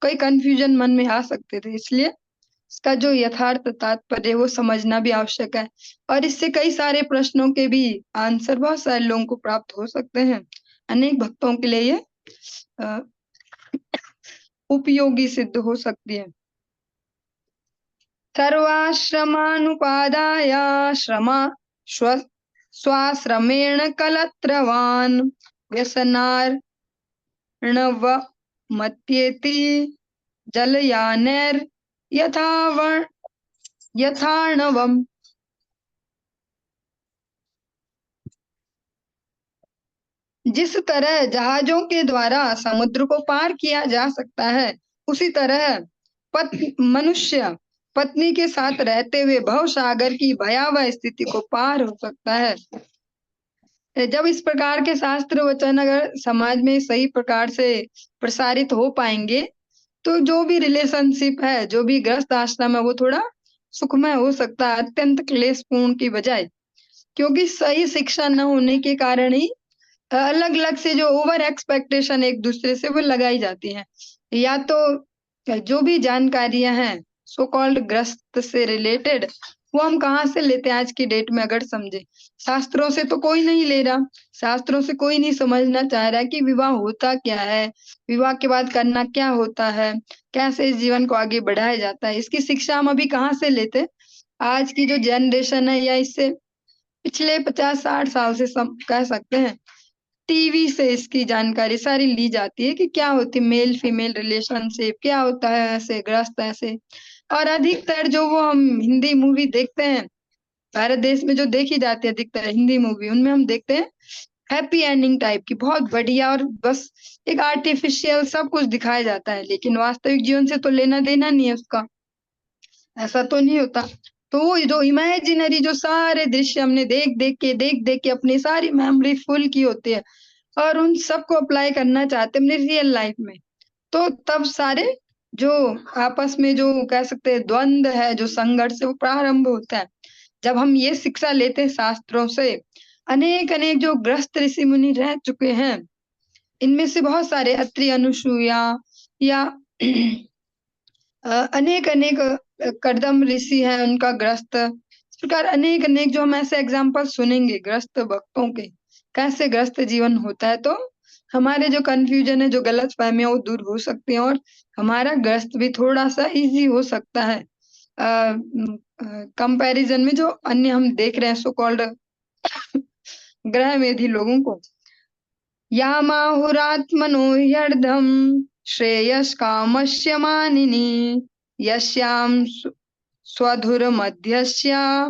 कई कंफ्यूजन मन में आ सकते थे, इसलिए इसका जो यथार्थ तात्पर्य है वो समझना भी आवश्यक है, और इससे कई सारे प्रश्नों के भी आंसर बहुत सारे लोगों को प्राप्त हो सकते हैं। अनेक भक्तों के लिए ये अ, उपयोगी सिद्ध हो सकती है। सर्वाश्रमानुपादाय श्रमा स्वाश्रमेण कलत्रवान् व्यसनार्णवमत्येति जलयानैर्यथार्णवम्। जिस तरह जहाजों के द्वारा समुद्र को पार किया जा सकता है, उसी तरह मनुष्य पत्नी के साथ रहते हुए भव सागर की भयावह स्थिति को पार हो सकता है। जब इस प्रकार के शास्त्र वचन अगर समाज में सही प्रकार से प्रसारित हो पाएंगे, तो जो भी रिलेशनशिप है, जो भी गृहस्थ आश्रम है, वो थोड़ा सुखमय हो सकता है, अत्यंत क्लेशपूर्ण की बजाय। क्योंकि सही शिक्षा न होने के कारण ही अलग-अलग से जो ओवर एक्सपेक्टेशन एक दूसरे से वो लगाई जाती हैं। या तो जो भी जानकारियाँ हैं सो कॉल्ड गृहस्थ से रिलेटेड, वो हम कहाँ से लेते हैं आज की डेट में अगर समझे। शास्त्रों से तो कोई नहीं ले रहा, शास्त्रों से कोई नहीं समझना चाह रहा है कि विवाह होता क्या है, विवाह के बाद करना क्या होता है, कैसे इस जीवन को आगे बढ़ाया जाता है। इसकी शिक्षा हम अभी कहाँ से लेते हैं? आज की जो जनरेशन है या इससे पिछले 50-60 साल से कह सकते हैं, टीवी से इसकी जानकारी सारी ली जाती है कि क्या होती है मेल फीमेल रिलेशनशिप, क्या होता है ऐसे गृहस्थ ऐसे। और अधिकतर जो वो हम हिंदी मूवी देखते हैं, भारत देश में जो देखी जाती है अधिकतर हिंदी मूवी, उनमें हम देखते हैं हैप्पी एंडिंग टाइप की, बहुत बढ़िया, और बस एक आर्टिफिशियल सब कुछ दिखाया जाता है, लेकिन वास्तविक जीवन से तो लेना देना नहीं है उसका, ऐसा तो नहीं होता। तो वो जो इमेजिनरी जो सारे दृश्य हमने देख देख के अपनी सारी मेमोरी फुल की होती है, और उन सबको अप्लाई करना चाहते हैं अपनी रियल लाइफ में। तो तब सारे जो आपस में जो कह सकते हैं द्वंद है, जो संघर्ष है, वो प्रारंभ होता है। जब हम ये शिक्षा लेते हैं शास्त्रों से, अनेक-अनेक जो गृहस्थ ऋषि-मुनि रह चुके हैं, इनमें से बहुत सारे अत्रि, अनुसूया या अनेक-अनेक कर्दम ऋषि हैं, उनका गृहस्थ, इस प्रकार अनेक-अनेक जो हम ऐसे एग्ज़ाम्पल सुनेंगे गृहस्थ भक्तों के, कैसे गृहस्थ जीवन होता है, तो हमारे जो कन्फ्यूजन है, जो गलतफ़हमियाँ वो दूर हो सकती हैं और हमारा गृहस्थ भी थोड़ा-सा ईज़ी हो सकता है। कंपैरिज़न में जो अन्य हम देख रहे हैं सो कॉल्ड ग्रह मेधी लोगों को। यामाहुरात्मनो ह्यर्धम् श्रेयस्कामस्य मानिनी यस्यां स्वधुरमध्यस्या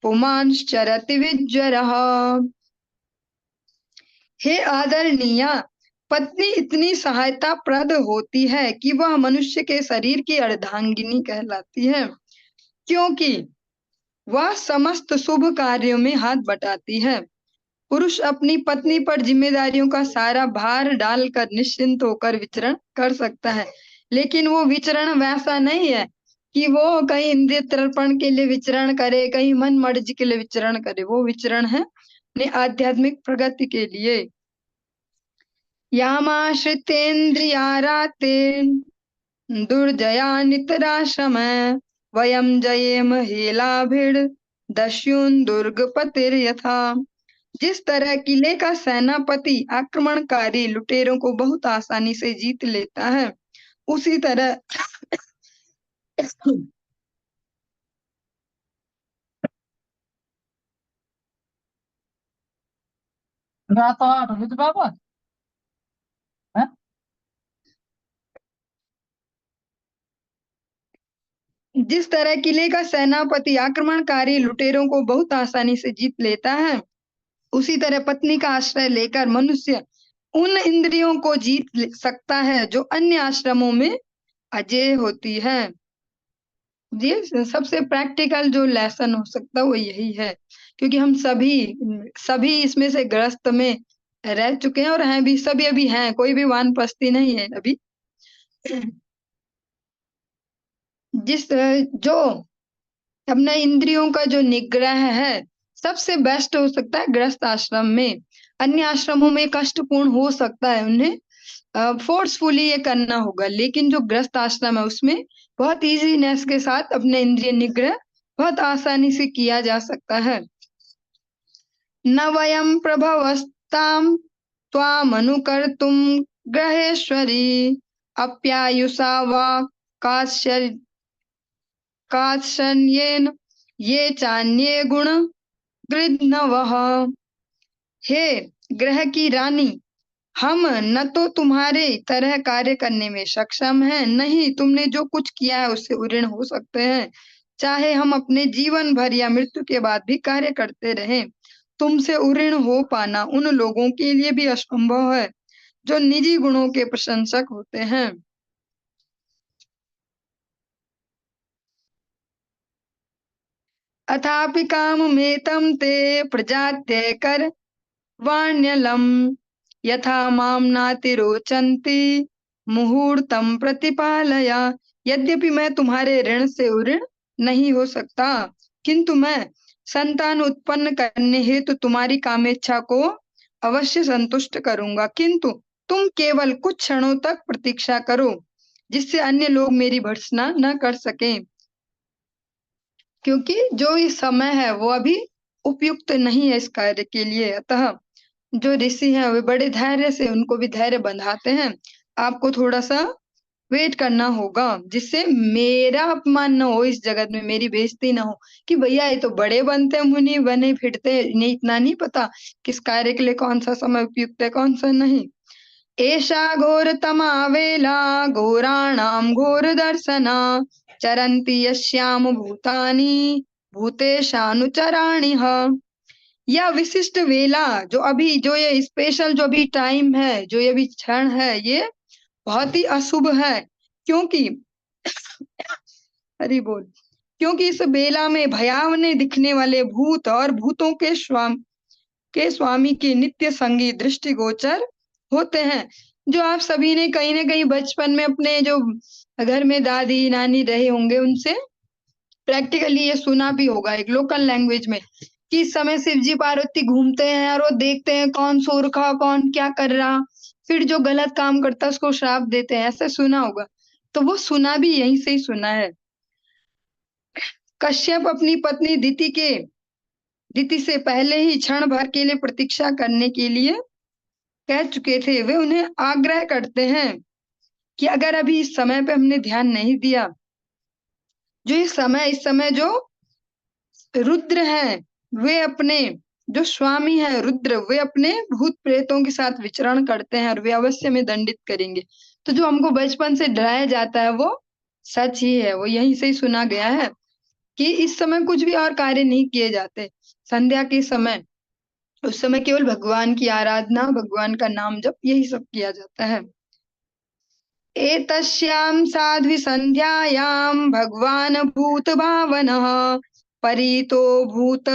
पुमांश्चरति विज्वरः। हे आदरणीया, पत्नी इतनी सहायता प्रद होती है कि वह मनुष्य के शरीर की अर्धांगिनी कहलाती है, क्योंकि वह समस्त शुभ कार्यों में हाथ बटाती है। पुरुष अपनी पत्नी पर जिम्मेदारियों का सारा भार डालकर निश्चिंत होकर विचरण कर सकता है, लेकिन वो विचरण वैसा नहीं है कि वो कहीं इंद्रिय तर्पण के लिए विचरण करे, कहीं मन मर्जी के लिए विचरण करे। वो विचरण है अपनी आध्यात्मिक प्रगति के लिए। यामाश्रितेन्द्रियाराते दुर्जया नितराश्रम वयम जयेम हेलाभिड दस्युन दुर्गपतिर्यथा। जिस तरह किले का सेनापति आक्रमणकारी लुटेरों को बहुत आसानी से जीत लेता है, उसी तरह रात 8 बजे वापस है। जिस तरह किले का सेनापति आक्रमणकारी लुटेरों को बहुत आसानी से जीत लेता है, उसी तरह पत्नी का आश्रय लेकर मनुष्य उन इंद्रियों को सकता है जो अन्य आश्रमों में अजेय होती है। ये सबसे प्रैक्टिकल जो लेसन हो सकता है वो यही है, क्योंकि हम सभी इसमें से ग्रस्त में रह चुके हैं और हैं भी, सभी अभी हैं, कोई भी वानप्रस्थी नहीं है अभी। जो अपने इंद्रियों का जो निग्रह है, सबसे बेस्ट हो सकता है गृहस्थ आश्रम में। अन्य आश्रमों में कष्टपूर्ण हो सकता है, उन्हें फोर्सफुली ये करना होगा, लेकिन जो गृहस्थ आश्रम है उसमें बहुत इजीनेस के साथ अपने इंद्रिय निग्रह बहुत आसानी से किया जा सकता है। न वयम प्रभवस्ताम त्वामनुकर्तुम ग्रहेश्वरी अप्यायुषा वा कात्स्येन ये चान्ये गुण गृध्नवः। हे ग्रह की रानी, हम न तो तुम्हारे तरह कार्य करने में सक्षम हैं, न ही तुमने जो कुछ किया है उससे उऋण हो सकते हैं। चाहे हम अपने जीवन भर या मृत्यु के बाद भी कार्य करते रहें, तुमसे उऋण हो पाना उन लोगों के लिए भी असंभव है जो निजी गुणों के प्रशंसक होते हैं। अथापि काममेतं ते प्रजात्य कर वाण्यलम् यथा मां नातिरोचन्ति मुहूर्तं प्रतिपालय। यद्यपि मैं तुम्हारे ऋण से उऋण नहीं हो सकता, किंतु मैं संतान उत्पन्न करने हेतु तुम्हारी कामेच्छा को अवश्य संतुष्ट करूंगा। किंतु तुम केवल कुछ क्षणों तक प्रतीक्षा करो, जिससे अन्य लोग मेरी भर्त्सना न कर सकें, क्योंकि जो ये समय है वो अभी उपयुक्त नहीं है इस कार्य के लिए। अतः जो ऋषि हैं वे बड़े धैर्य से उनको भी धैर्य बंधाते हैं। आपको थोड़ा सा वेट करना होगा, जिससे मेरा अपमान न हो, इस जगत में मेरी बेइज्जती ना हो कि भैया ये तो बड़े बनते हैं, मुनि बने फिरते, इन्हें इतना नहीं पता किस कार्य के लिए कौन सा समय उपयुक्त है कौन सा नहीं। एषा घोरतमा वेला घोराणां घोर दर्शना चरन्ति यस्याम भूतानि भूतेशानुचराणि ह। यह विशिष्ट वेला जो अभी, जो ये स्पेशल जो अभी टाइम है, जो ये अभी क्षण है, ये बहुत ही अशुभ है, क्योंकि हरि बोल, क्योंकि इस बेला में भयावने दिखने वाले भूत और भूतों के स्वामी के नित्य संगी दृष्टिगोचर होते हैं। जो आप सभी ने कहीं ना कहीं बचपन में अपने जो घर में दादी नानी रहे होंगे उनसे प्रैक्टिकली ये सुना भी होगा एक लोकल लैंग्वेज में, कि इस समय शिव जी पार्वती घूमते हैं और वो देखते हैं कौन सो रखा कौन क्या कर रहा, फिर जो गलत काम करता है उसको श्राप देते हैं, ऐसा सुना होगा। तो वो सुना भी यहीं से ही सुना है। कश्यप अपनी पत्नी दिति से पहले ही क्षण भर के लिए प्रतीक्षा करने के लिए कह चुके थे। वे उन्हें आग्रह करते हैं कि अगर अभी इस समय पे हमने ध्यान नहीं दिया, जो इस समय जो रुद्र हैं, वे अपने जो स्वामी हैं रुद्र, वे अपने भूत प्रेतों के साथ विचरण करते हैं और वे अवश्य में दंडित करेंगे। तो जो हमको बचपन से डराया जाता है वो सच ही है, वो यहीं से ही सुना गया है कि इस समय कुछ भी और कार्य नहीं किए जाते। संध्या के समय, उस समय केवल भगवान की आराधना, भगवान का नाम जप, यही सब किया जाता है। एतस्यां साध्वी संध्यायां भगवान भूत भावनः परीतो भूत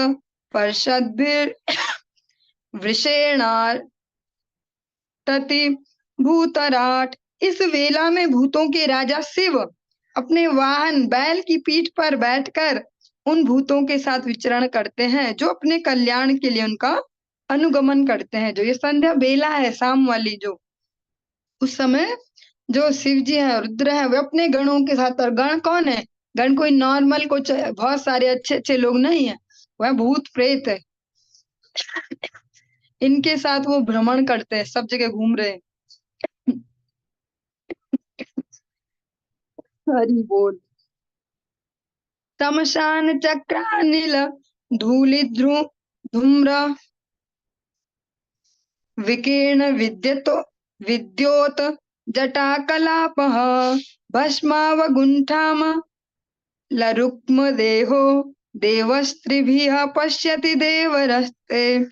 पर्षद्भिर्वृषेणार्तति भूतराट। इस वेला में भूतों के राजा शिव अपने वाहन बैल की पीठ पर बैठकर उन भूतों के साथ विचरण करते हैं जो अपने कल्याण के लिए उनका अनुगमन करते हैं। जो ये संध्या बेला है शाम वाली, जो उस समय जो शिव जी है रुद्र है वे अपने गणों के साथ, और गण कौन है, गण कोई नॉर्मल कुछ बहुत सारे अच्छे अच्छे लोग नहीं है, वह भूत प्रेत है, इनके साथ वो भ्रमण करते हैं, सब जगह घूम रहे हैं। हरि बोल। तमशान चक्रानिल धूलि धूम्र विकीर्ण विद्योत जटा कलापः भस्मावगुण्ठाम लरुक्म देहो देवस्त्रिभिः पश्यति देवरस्ते।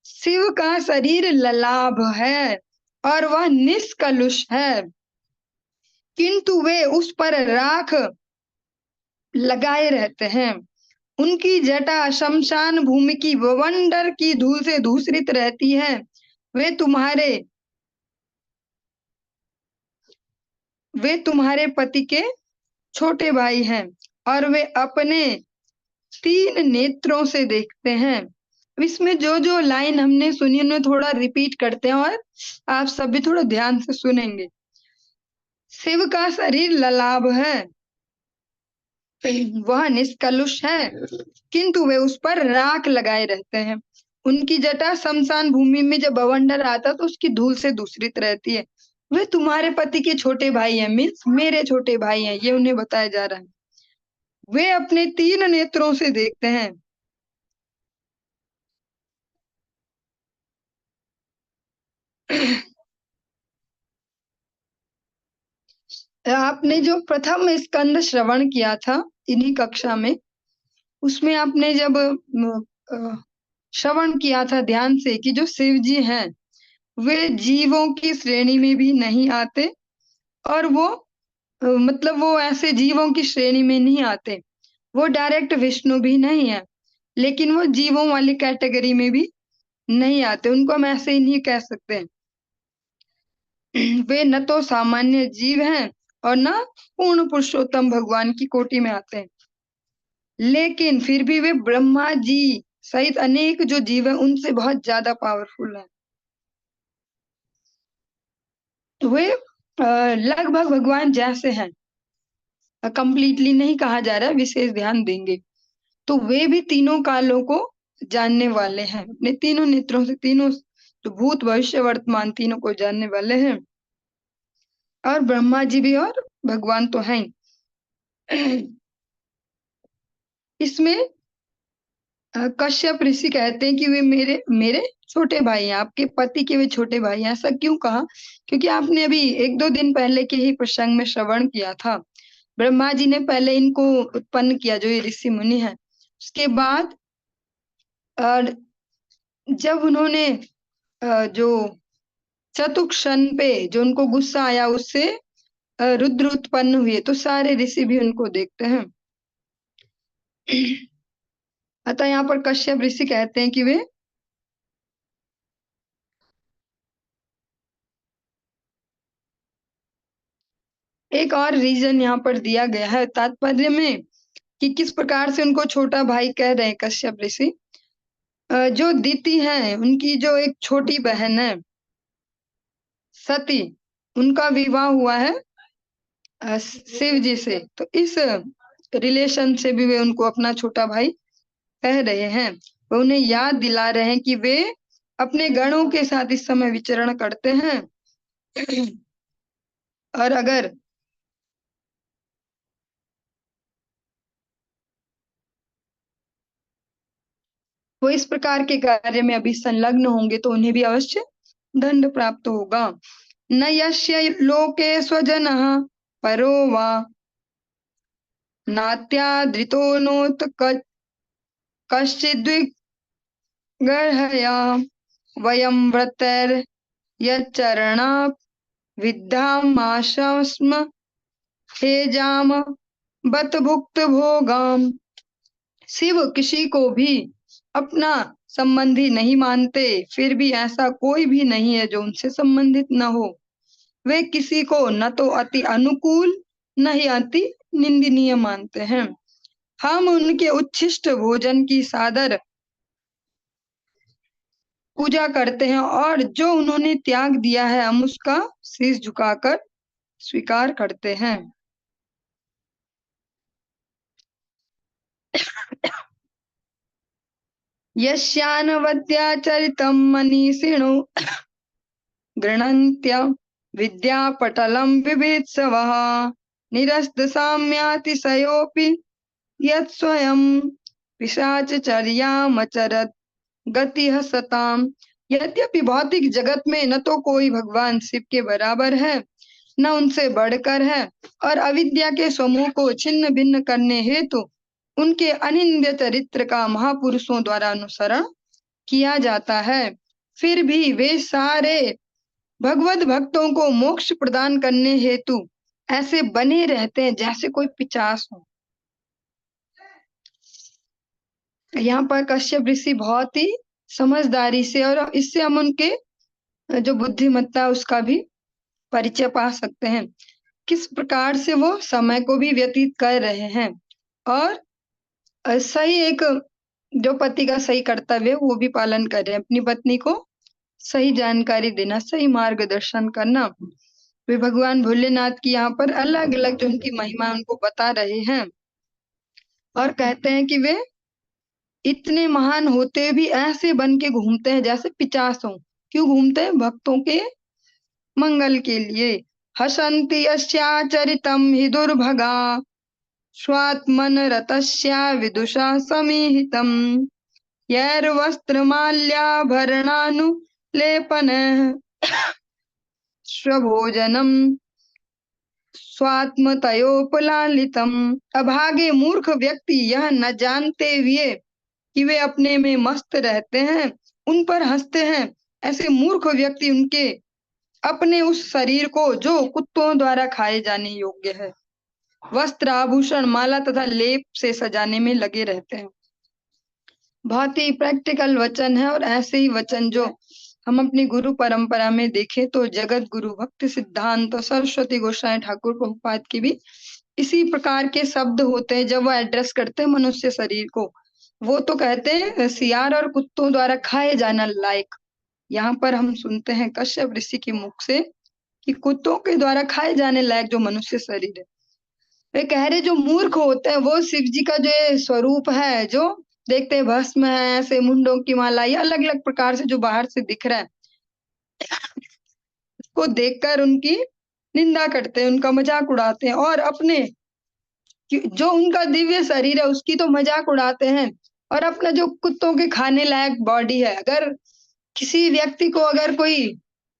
शिव का शरीर ललाभ है और वह निष्कलुष है, किंतु वे उस पर राख लगाए रहते हैं। उनकी जटा शमशान भूमि की बवंडर की धूल से धूसरित रहती है। वे तुम्हारे पति के छोटे भाई हैं और वे अपने 3 नेत्रों से देखते हैं। इसमें जो जो लाइन हमने सुनी उन्हें थोड़ा रिपीट करते हैं और आप सब भी थोड़ा ध्यान से सुनेंगे। शिव का शरीर ललाभ है, वह निष्कलुष है, किंतु वे उस पर राख लगाए रहते हैं। उनकी जटा शमशान भूमि में जब बवंडर आता तो उसकी धूल से दूषित रहती है। वे तुम्हारे पति के छोटे भाई हैं, मीन्स मेरे छोटे भाई हैं, ये उन्हें बताया जा रहा है। वे अपने 3 नेत्रों से देखते हैं। आपने जो प्रथम स्कंद श्रवण किया था इन्हीं कक्षा में, उसमें आपने जब श्रवण किया था ध्यान से कि जो शिव जी हैं वे जीवों की श्रेणी में भी नहीं आते, और वो मतलब वो ऐसे जीवों की श्रेणी में नहीं आते, वो डायरेक्ट विष्णु भी नहीं है, लेकिन वो जीवों वाली कैटेगरी में भी नहीं आते, उनको हम ऐसे ही नहीं कह सकते। वे न तो सामान्य जीव हैं और न पूर्ण पुरुषोत्तम भगवान की कोटि में आते हैं, लेकिन फिर भी वे ब्रह्मा जी सहित अनेक जो जीव हैं उनसे बहुत ज्यादा पावरफुल हैं। वे लगभग भगवान जैसे हैं, कंप्लीटली नहीं कहा जा रहा है, विशेष ध्यान देंगे तो वे भी तीनों कालों को जानने वाले हैं, अपने तीनों नेत्रों से तीनों जो भूत भविष्य वर्तमान तीनों को जानने वाले हैं। और ब्रह्मा जी भी और भगवान तो हैं ही। इसमें कश्यप ऋषि कहते हैं कि वे मेरे मेरे छोटे भाई हैं, आपके पति के वे छोटे भाई हैं। ऐसा क्यों कहा? क्योंकि आपने अभी 1-2 दिन पहले के ही प्रसंग में श्रवण किया था, ब्रह्मा जी ने पहले इनको उत्पन्न किया, जो ये ऋषि मुनि है। उसके बाद जब उन्होंने जो चतुक्षण पे जो उनको गुस्सा आया, उससे रुद्र उत्पन्न हुए, तो सारे ऋषि भी उनको देखते हैं। अतः यहाँ पर कश्यप ऋषि कहते हैं कि वे एक और रीजन यहाँ पर दिया गया है तात्पर्य में कि किस प्रकार से उनको छोटा भाई कह रहे हैं कश्यप ऋषि। जो दीति है, उनकी जो एक छोटी बहन है सती, उनका विवाह हुआ है शिव जी से, तो इस रिलेशन से भी वे उनको अपना छोटा भाई कह रहे हैं। वो उन्हें याद दिला रहे हैं कि वे अपने गणों के साथ इस समय विचरण करते हैं। और अगर वो इस प्रकार के कार्य में अभी संलग्न होंगे तो उन्हें भी अवश्य दंड प्राप्त होगा। न यस्य लोके स्वजनः परो वा नात्यादृतो नोत कश्चिद्विगर्हया वयं व्रतैर्यच्चरणा विद्धामाशस्म हेजाम बत भुक्त भोगाम। शिव किसी को भी अपना संबंधी नहीं मानते, फिर भी ऐसा कोई भी नहीं है जो उनसे संबंधित न हो। वे किसी को न तो अति अनुकूल न ही अति निंदनीय मानते हैं। हम उनके उच्छिष्ट भोजन की सादर पूजा करते हैं और जो उन्होंने त्याग दिया है हम उसका शीश झुकाकर स्वीकार करते हैं। यस्यानवद्याचरितं मनीषिणो गृह्णन्त्य विद्यापटलं विभीत्सवः निरस्तसाम्यातिशयोऽपि यत्स्वयं पिशाचचर्यामचरत् गतिः सताम्। यद्यपि भौतिक जगत में न तो कोई भगवान शिव के बराबर है न उनसे बढ़कर है, और अविद्या के समूह को छिन्न भिन्न करने हेतु उनके अनिंद्य चरित्र का महापुरुषों द्वारा अनुसरण किया जाता है। फिर भी वे सारे भगवत भक्तों को मोक्ष प्रदान करने हेतु ऐसे बने रहते हैं जैसे कोई पिशाच हो। यहाँ पर कश्यप ऋषि बहुत ही समझदारी से, और इससे हम उनके जो बुद्धिमत्ता उसका भी परिचय पा सकते हैं, किस प्रकार से वो समय को भी व्यतीत कर रहे हैं और सही एक जो पति का सही कर्तव्य है वो भी पालन कर रहे हैं, अपनी पत्नी को सही जानकारी देना, सही मार्गदर्शन करना। वे भगवान भोलेनाथ की यहाँ पर अलग अलग जो उनकी महिमा उनको बता रहे हैं और कहते हैं कि वे इतने महान होते भी ऐसे बन के घूमते हैं जैसे पिचास हो। क्यों घूमते हैं? भक्तों के मंगल के लिए। हसन्ति यस्याचरितं हि दुर्भगा स्वात्मन रतस्या विदुषा समीहितम् यैर्वस्त्रमाल्याभरणानुलेपनः स्वभोजनम स्वात्मतयोपलालितम्। अभागे मूर्ख व्यक्ति यह न जानते हुए कि वे अपने में मस्त रहते हैं उन पर हंसते हैं। ऐसे मूर्ख व्यक्ति उनके अपने उस शरीर को जो कुत्तों द्वारा खाए जाने योग्य है वस्त्र, आभूषण, माला तथा लेप से सजाने में लगे रहते हैं। बहुत ही प्रैक्टिकल वचन है, और ऐसे ही वचन जो हम अपनी गुरु परंपरा में देखें तो जगत गुरु भक्ति सिद्धांत और सरस्वती गोस्वामी ठाकुर प्रभुपाद की भी इसी प्रकार के शब्द होते हैं जब वो एड्रेस करते हैं मनुष्य शरीर को। वो तो कहते हैं सियार और कुत्तों द्वारा खाए जाना लायक। यहाँ पर हम सुनते हैं कश्यप ऋषि के मुख से कि कुत्तों के द्वारा खाए जाने लायक जो मनुष्य शरीर है, वे कह रहे जो मूर्ख होते हैं वो शिव जी का जो ये स्वरूप है, जो देखते हैं भस्म है, ऐसे मुंडों की माला, ये अलग अलग प्रकार से जो बाहर से दिख रहा है, उसको देखकर उनकी निंदा करते हैं, उनका मजाक उड़ाते हैं, और अपने जो उनका दिव्य शरीर है उसकी तो मजाक उड़ाते हैं, और अपना जो कुत्तों के खाने लायक बॉडी है, अगर किसी व्यक्ति को अगर कोई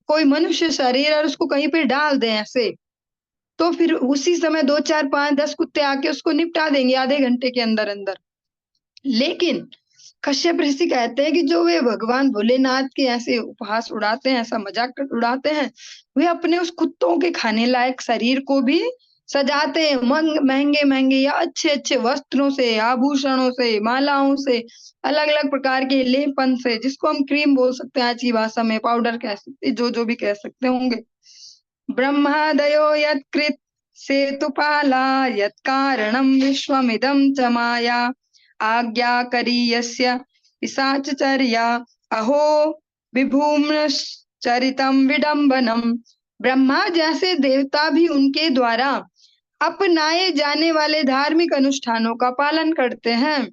कोई मनुष्य शरीर और उसको कहीं पे डाल दें ऐसे, तो फिर उसी समय 2, 4, 5, 10 कुत्ते आके उसको निपटा देंगे आधे घंटे के अंदर अंदर। लेकिन कश्यप ऋषि कहते हैं कि जो वे भगवान भोलेनाथ के ऐसे उपहास उड़ाते हैं, ऐसा मजाक उड़ाते हैं, वे अपने उस कुत्तों के खाने लायक शरीर को भी सजाते हैं महंगे महंगे या अच्छे अच्छे वस्त्रों से, आभूषणों से, मालाओं से, अलग अलग प्रकार के लेपन से, जिसको हम क्रीम बोल सकते हैं आज की भाषा में, पाउडर कह सकते, जो भी कह सकते होंगे। ब्रह्मादयो यत्कृत सेतुपाला यत्कारणं विश्वमिदं च माया आज्ञाकरी यस्य पिशाचचर्या अहो विभूम्नश्चरितं विडम्बनम। ब्रह्मा जैसे देवता भी उनके द्वारा अपनाए जाने वाले धार्मिक अनुष्ठानों का पालन करते हैं।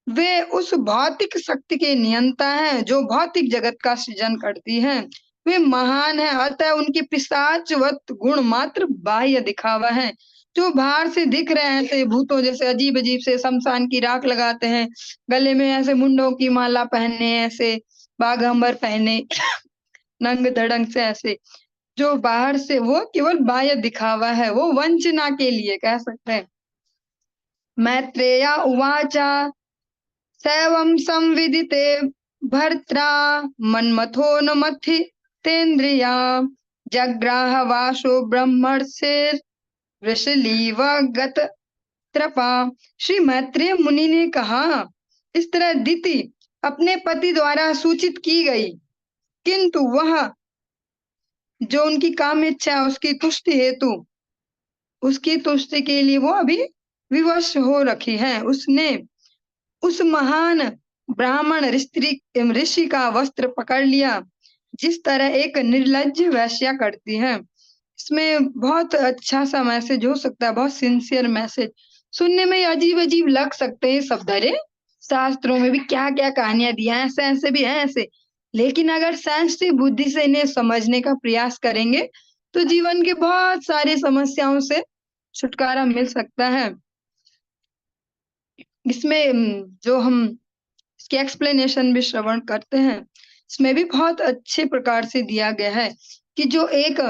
वे उस भौतिक शक्ति के नियंता हैं जो भौतिक जगत का सृजन करती है। वे महान है, अतः उनके पिशाचवत गुण मात्र बाह्य दिखावा है, जो बाहर से दिख रहे हैं ऐसे भूतों जैसे अजीब अजीब से, शमशान की राख लगाते हैं, गले में ऐसे मुंडों की माला पहने, ऐसे बाघंबर पहने, नंग धड़ंग से ऐसे, जो बाहर से वो केवल बाह्य दिखावा है, वो वंचना के लिए कह सकते हैं। मैत्रेया उवाचा सैवं संविदिते भर्त्रा मन्मथो न मथितेन्द्रिया जग्राह वासो ब्रह्मर्षिर वृषलीव गत त्रपा। श्री मैत्रेय मुनि ने कहा, इस तरह दिति अपने पति द्वारा सूचित की गई, किंतु वह जो उनकी काम इच्छा उसकी तुष्टि हेतु, उसकी तुष्टि के लिए वो अभी विवश हो रखी है। उसने उस महान ब्राह्मण ऋषि का वस्त्र पकड़ लिया, जिस तरह एक निर्लज्ज वेश्या करती है। इसमें बहुत अच्छा सा मैसेज हो सकता है, बहुत सिंसियर मैसेज। सुनने में अजीब अजीब लग सकते हैं शब्द, अरे शास्त्रों में भी क्या क्या कहानियां दी हैं, ऐसे ऐसे भी हैं ऐसे, लेकिन अगर सेंसिटिव बुद्धि से इन्हें समझने का प्रयास करेंगे तो जीवन के बहुत सारी समस्याओं से छुटकारा मिल सकता है। इसमें जो हम इसकी एक्सप्लेनेशन भी श्रवण करते हैं, इसमें भी बहुत अच्छे प्रकार से दिया गया है कि जो एक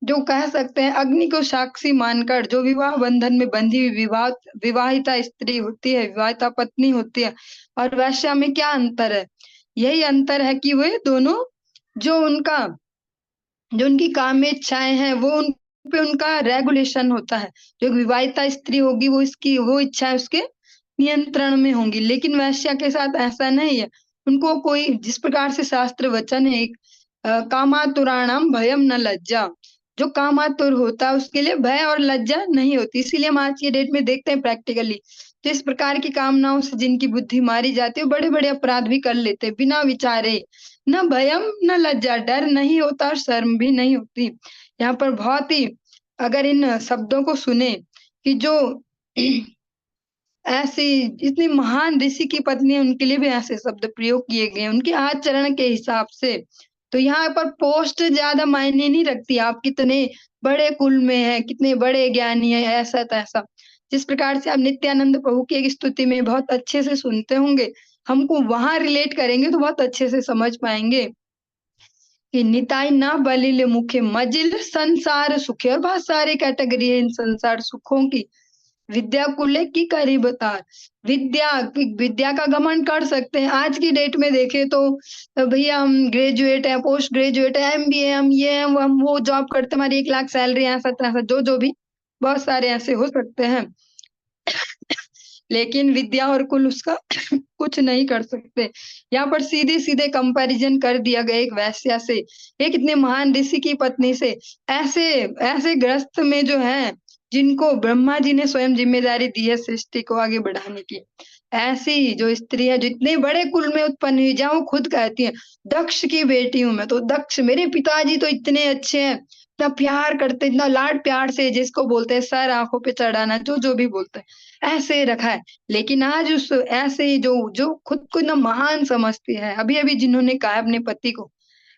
जो कह सकते हैं अग्नि को साक्षी मानकर जो विवाह बंधन में बंधी हुई विवाहिता स्त्री होती है, विवाहिता पत्नी होती है, और वैश्या में क्या अंतर है? यही अंतर है कि वे दोनों जो उनकी काम में इच्छाएं हैं वो उन पे उनका रेगुलेशन होता है। जो विवाहिता स्त्री होगी वो इच्छा उसके नियंत्रण में होंगी, लेकिन वैश्या के साथ ऐसा नहीं है। उनको कोई, जिस प्रकार से शास्त्र वचन है एक कामातुराणाम भयम न लज्जा, जो कामातुर होता है उसके लिए भय और लज्जा नहीं होती। इसीलिए हम आज की डेट में देखते हैं प्रैक्टिकली, तो इस प्रकार की कामनाओं से जिनकी बुद्धि मारी जाती है बड़े बड़े अपराध भी कर लेते बिना विचारे। न भयम न लज्जा, डर नहीं होता और शर्म भी नहीं होती। यहाँ पर बहुत ही, अगर इन शब्दों को सुने कि जो ऐसी इतनी महान ऋषि की पत्नी है, उनके लिए भी ऐसे शब्द प्रयोग किए गए उनके आचरण के हिसाब से, तो यहाँ पर पोस्ट ज्यादा मायने नहीं रखती, आप कितने बड़े कुल में है, कितने बड़े ज्ञानी है, ऐसा तैसा। जिस प्रकार से आप नित्यानंद प्रभु की एक स्तुति में बहुत अच्छे से सुनते होंगे, हमको वहां रिलेट करेंगे तो बहुत अच्छे से समझ पाएंगे कि निताई ना बलिल मुखे मजिल संसार सुखे, और बहुत सारे कैटेगरी है इन संसार सुखों की। विद्या कुले की करी बता, विद्या का घमंड कर सकते हैं। आज की डेट में देखें तो भैया हम ग्रेजुएट है, पोस्ट ग्रेजुएट है, एमबीए, हम ये हैं, हम वो जॉब करते, हमारी 1 लाख सैलरी, ऐसा जो जो भी, बहुत सारे ऐसे हो सकते हैं, लेकिन विद्या और कुल उसका कुछ नहीं कर सकते। यहाँ पर सीधे सीधे कंपैरिजन कर दिया गया एक वैश्या से, एक इतने महान ऋषि की पत्नी से। ऐसे ऐसे ग्रस्त में जो है, जिनको ब्रह्मा जी ने स्वयं जिम्मेदारी दी है सृष्टि को आगे बढ़ाने की, ऐसी जो स्त्री है जो इतने बड़े कुल में उत्पन्न हुई, जहाँ वो खुद कहती है दक्ष की बेटी हूं मैं, तो दक्ष मेरे पिताजी तो इतने अच्छे हैं, इतना प्यार करते, इतना लाड प्यार से, जिसको बोलते हैं सर आंखों पे चढ़ाना, जो जो भी बोलते हैं ऐसे रखा है। लेकिन आज उस ऐसे जो जो खुद को इतना महान समझती है, अभी अभी जिन्होंने कहा है अपने पति को,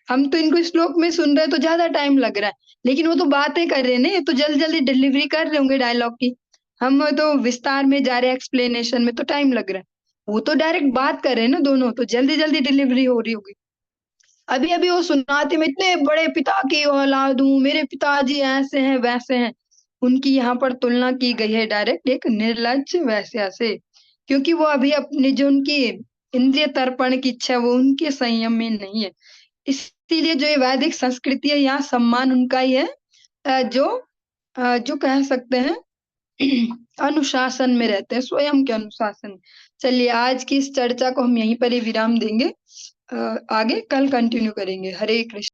हम तो इनको श्लोक में सुन रहे हैं तो ज्यादा टाइम लग रहा है, लेकिन वो तो बातें कर रहे हैं ना, ये तो जल्दी जल्दी डिलीवरी कर रहे होंगे डायलॉग की। हम तो विस्तार में जा रहे हैं, एक्सप्लेनेशन में तो टाइम लग रहा है, वो तो डायरेक्ट बात कर रहे हैं ना दोनों, तो जल्दी जल्दी डिलीवरी हो रही होगी। अभी अभी वो सुनाते, मैं इतने बड़े पिता की औलाद हूँ, मेरे पिताजी ऐसे हैं वैसे हैं। उनकी यहाँ पर तुलना की गई है डायरेक्ट एक निर्लज्ज वैश्या से, क्योंकि वो अभी अपने जो उनकी इंद्रिय तर्पण की इच्छा है वो उनके संयम में नहीं है। इसीलिए जो ये वैदिक संस्कृति है, यहाँ सम्मान उनका ही है, जो कह सकते हैं अनुशासन में रहते हैं, स्वयं के अनुशासन। चलिए आज की इस चर्चा को हम यहीं पर ही विराम देंगे, आगे कल कंटिन्यू करेंगे। हरे कृष्ण।